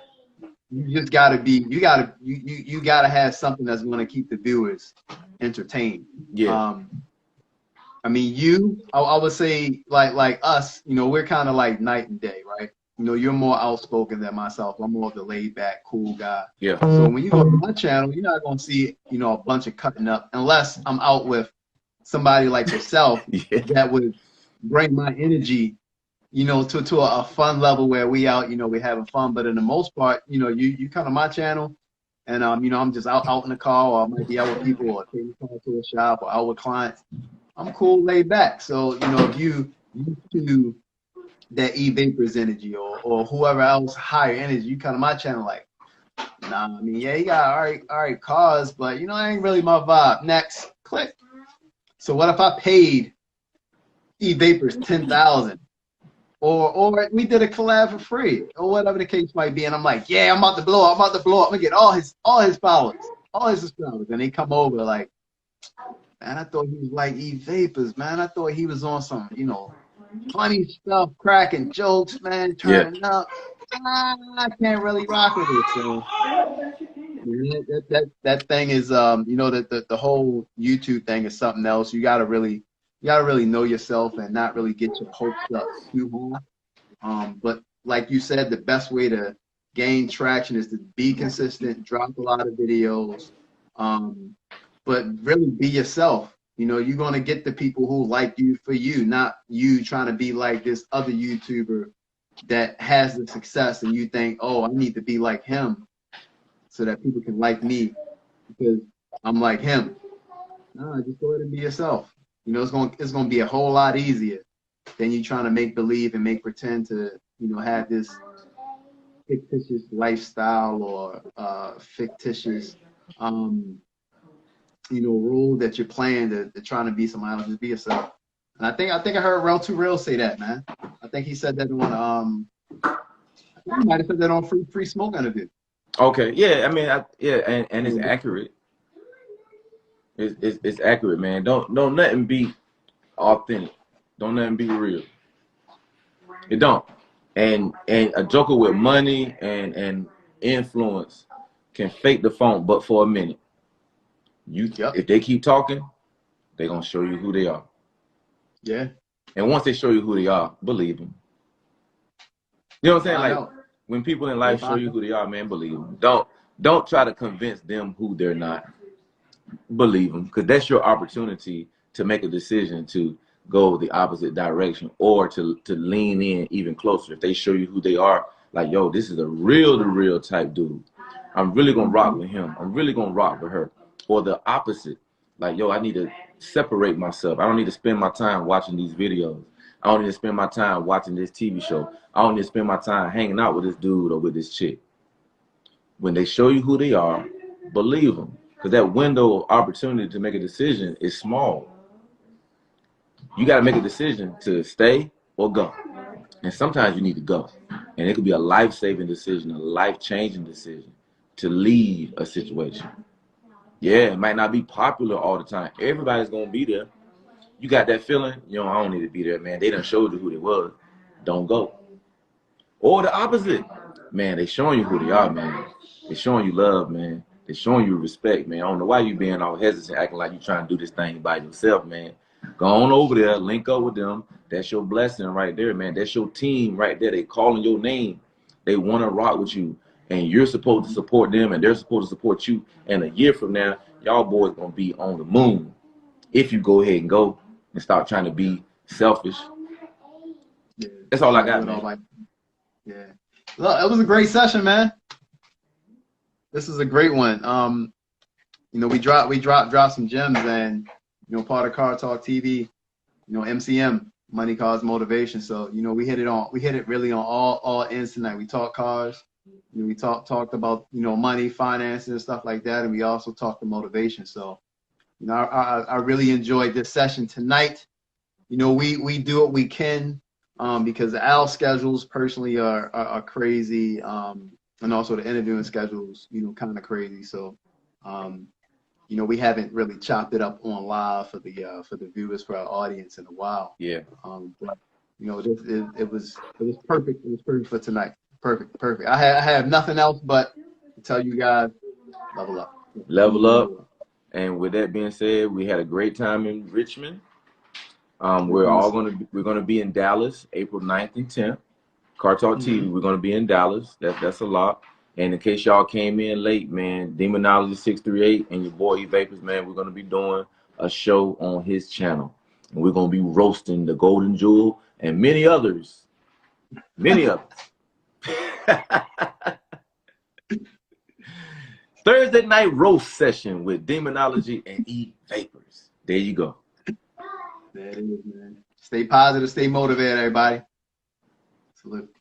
You just gotta be, you gotta have something that's gonna keep the viewers entertained. Yeah. I mean, I would say like us, you know, we're kind of like night and day, right? You know, you're more outspoken than myself. I'm more of the laid back, cool guy. Yeah. So when you go to my channel, you're not gonna see, you know, a bunch of cutting up unless I'm out with somebody like yourself that would bring my energy, you know, to a fun level where we out, you know, we're having fun. But in the most part, you know, you come to my channel and you know, I'm just out in the car, or I might be out with people or taking the car to a shop or out with clients. I'm cool, laid back. So, you know, if you to that Evapors energy or whoever else higher energy, you come to my channel like, nah, I mean, yeah, you got all right cars, but you know, I ain't really my vibe. Next, click. So what if I paid Evapors 10,000? Or we did a collab for free, or whatever the case might be, and I'm like, yeah, I'm about to blow up, I'm gonna get all his followers, and they come over like, man, I thought he was like Evapors, man. I thought he was on some, you know, funny stuff, cracking jokes, man, turning up. I can't really rock with it. So that thing is, you know, the whole YouTube thing is something else. You gotta really know yourself and not really get your hopes up too high. But like you said, the best way to gain traction is to be consistent, drop a lot of videos, but really be yourself. You know, you're gonna get the people who like you for you, not you trying to be like this other YouTuber that has the success and you think, oh, I need to be like him so that people can like me because I'm like him. No, just go ahead and be yourself. You know, it's gonna be a whole lot easier than you trying to make believe and make pretend to, you know, have this fictitious lifestyle or fictitious you know, role that you're playing to trying to be somebody else. Just be yourself. And I think I heard Rell 2 Real say that, man. I think he said that on he might have said that on Free Smoke interview. Okay, yeah, I mean, and it's accurate. It's accurate, man. Don't nothing be authentic. Don't nothing be real. It don't. And a joker with money and influence can fake the phone, but for a minute. Yep. If they keep talking, they're gonna show you who they are. Yeah. And once they show you who they are, believe them. You know what I'm saying? Like when people in life show you who they are, man, believe them. Don't try to convince them who they're not. Believe them, because that's your opportunity to make a decision to go the opposite direction or to lean in even closer. If they show you who they are, like, yo, this is the real type dude. I'm really gonna rock with him. I'm really gonna rock with her. Or the opposite, like, yo, I need to separate myself. I don't need to spend my time watching these videos. I don't need to spend my time watching this TV show. I don't need to spend my time hanging out with this dude or with this chick. When they show you who they are, believe them. Because that window of opportunity to make a decision is small. You got to make a decision to stay or go. And sometimes you need to go. And it could be a life-saving decision, a life-changing decision to leave a situation. Yeah, it might not be popular all the time. Everybody's going to be there. You got that feeling, I don't need to be there, man. They done showed you who they was. Don't go. Or the opposite. Man, they showing you who they are, man. They showing you love, man. They showing you respect, man. I don't know why you being all hesitant, acting like you trying to do this thing by yourself, man. Go on over there, link up with them. That's your blessing right there, man. That's your team right there. They calling your name. They want to rock with you. And you're supposed to support them, and they're supposed to support you. And a year from now, y'all boys going to be on the moon. If you go ahead and go and start trying to be selfish. Yeah. That's all I got, man. Yeah. Look, it was a great session, man. This is a great one. We dropped some gems, and part of Car Talk TV, MCM, Money Cars Motivation. So we hit it really on all ends tonight. We talked cars, we talked about money, finances, and stuff like that, and we also talked the motivation. So I really enjoyed this session tonight. We do what we can. Because our schedules personally are crazy, and also the interviewing schedules, kind of crazy. So, we haven't really chopped it up on live for the viewers, for our audience in a while. Yeah. But it was perfect. It was perfect for tonight. Perfect. I have nothing else but to tell you guys, level up. Level up. And with that being said, we had a great time in Richmond. We're gonna be in Dallas April 9th and 10th. Car Talk TV, we're gonna be in Dallas. That's a lot. And in case y'all came in late, man, Demonology 638 and your boy Evapors, man, we're gonna be doing a show on his channel. And we're gonna be roasting the Golden Jewel and many others. Many others. Thursday night roast session with Demonology and Evapors. There you go. There it is, man. Stay positive, stay motivated, everybody. Salute.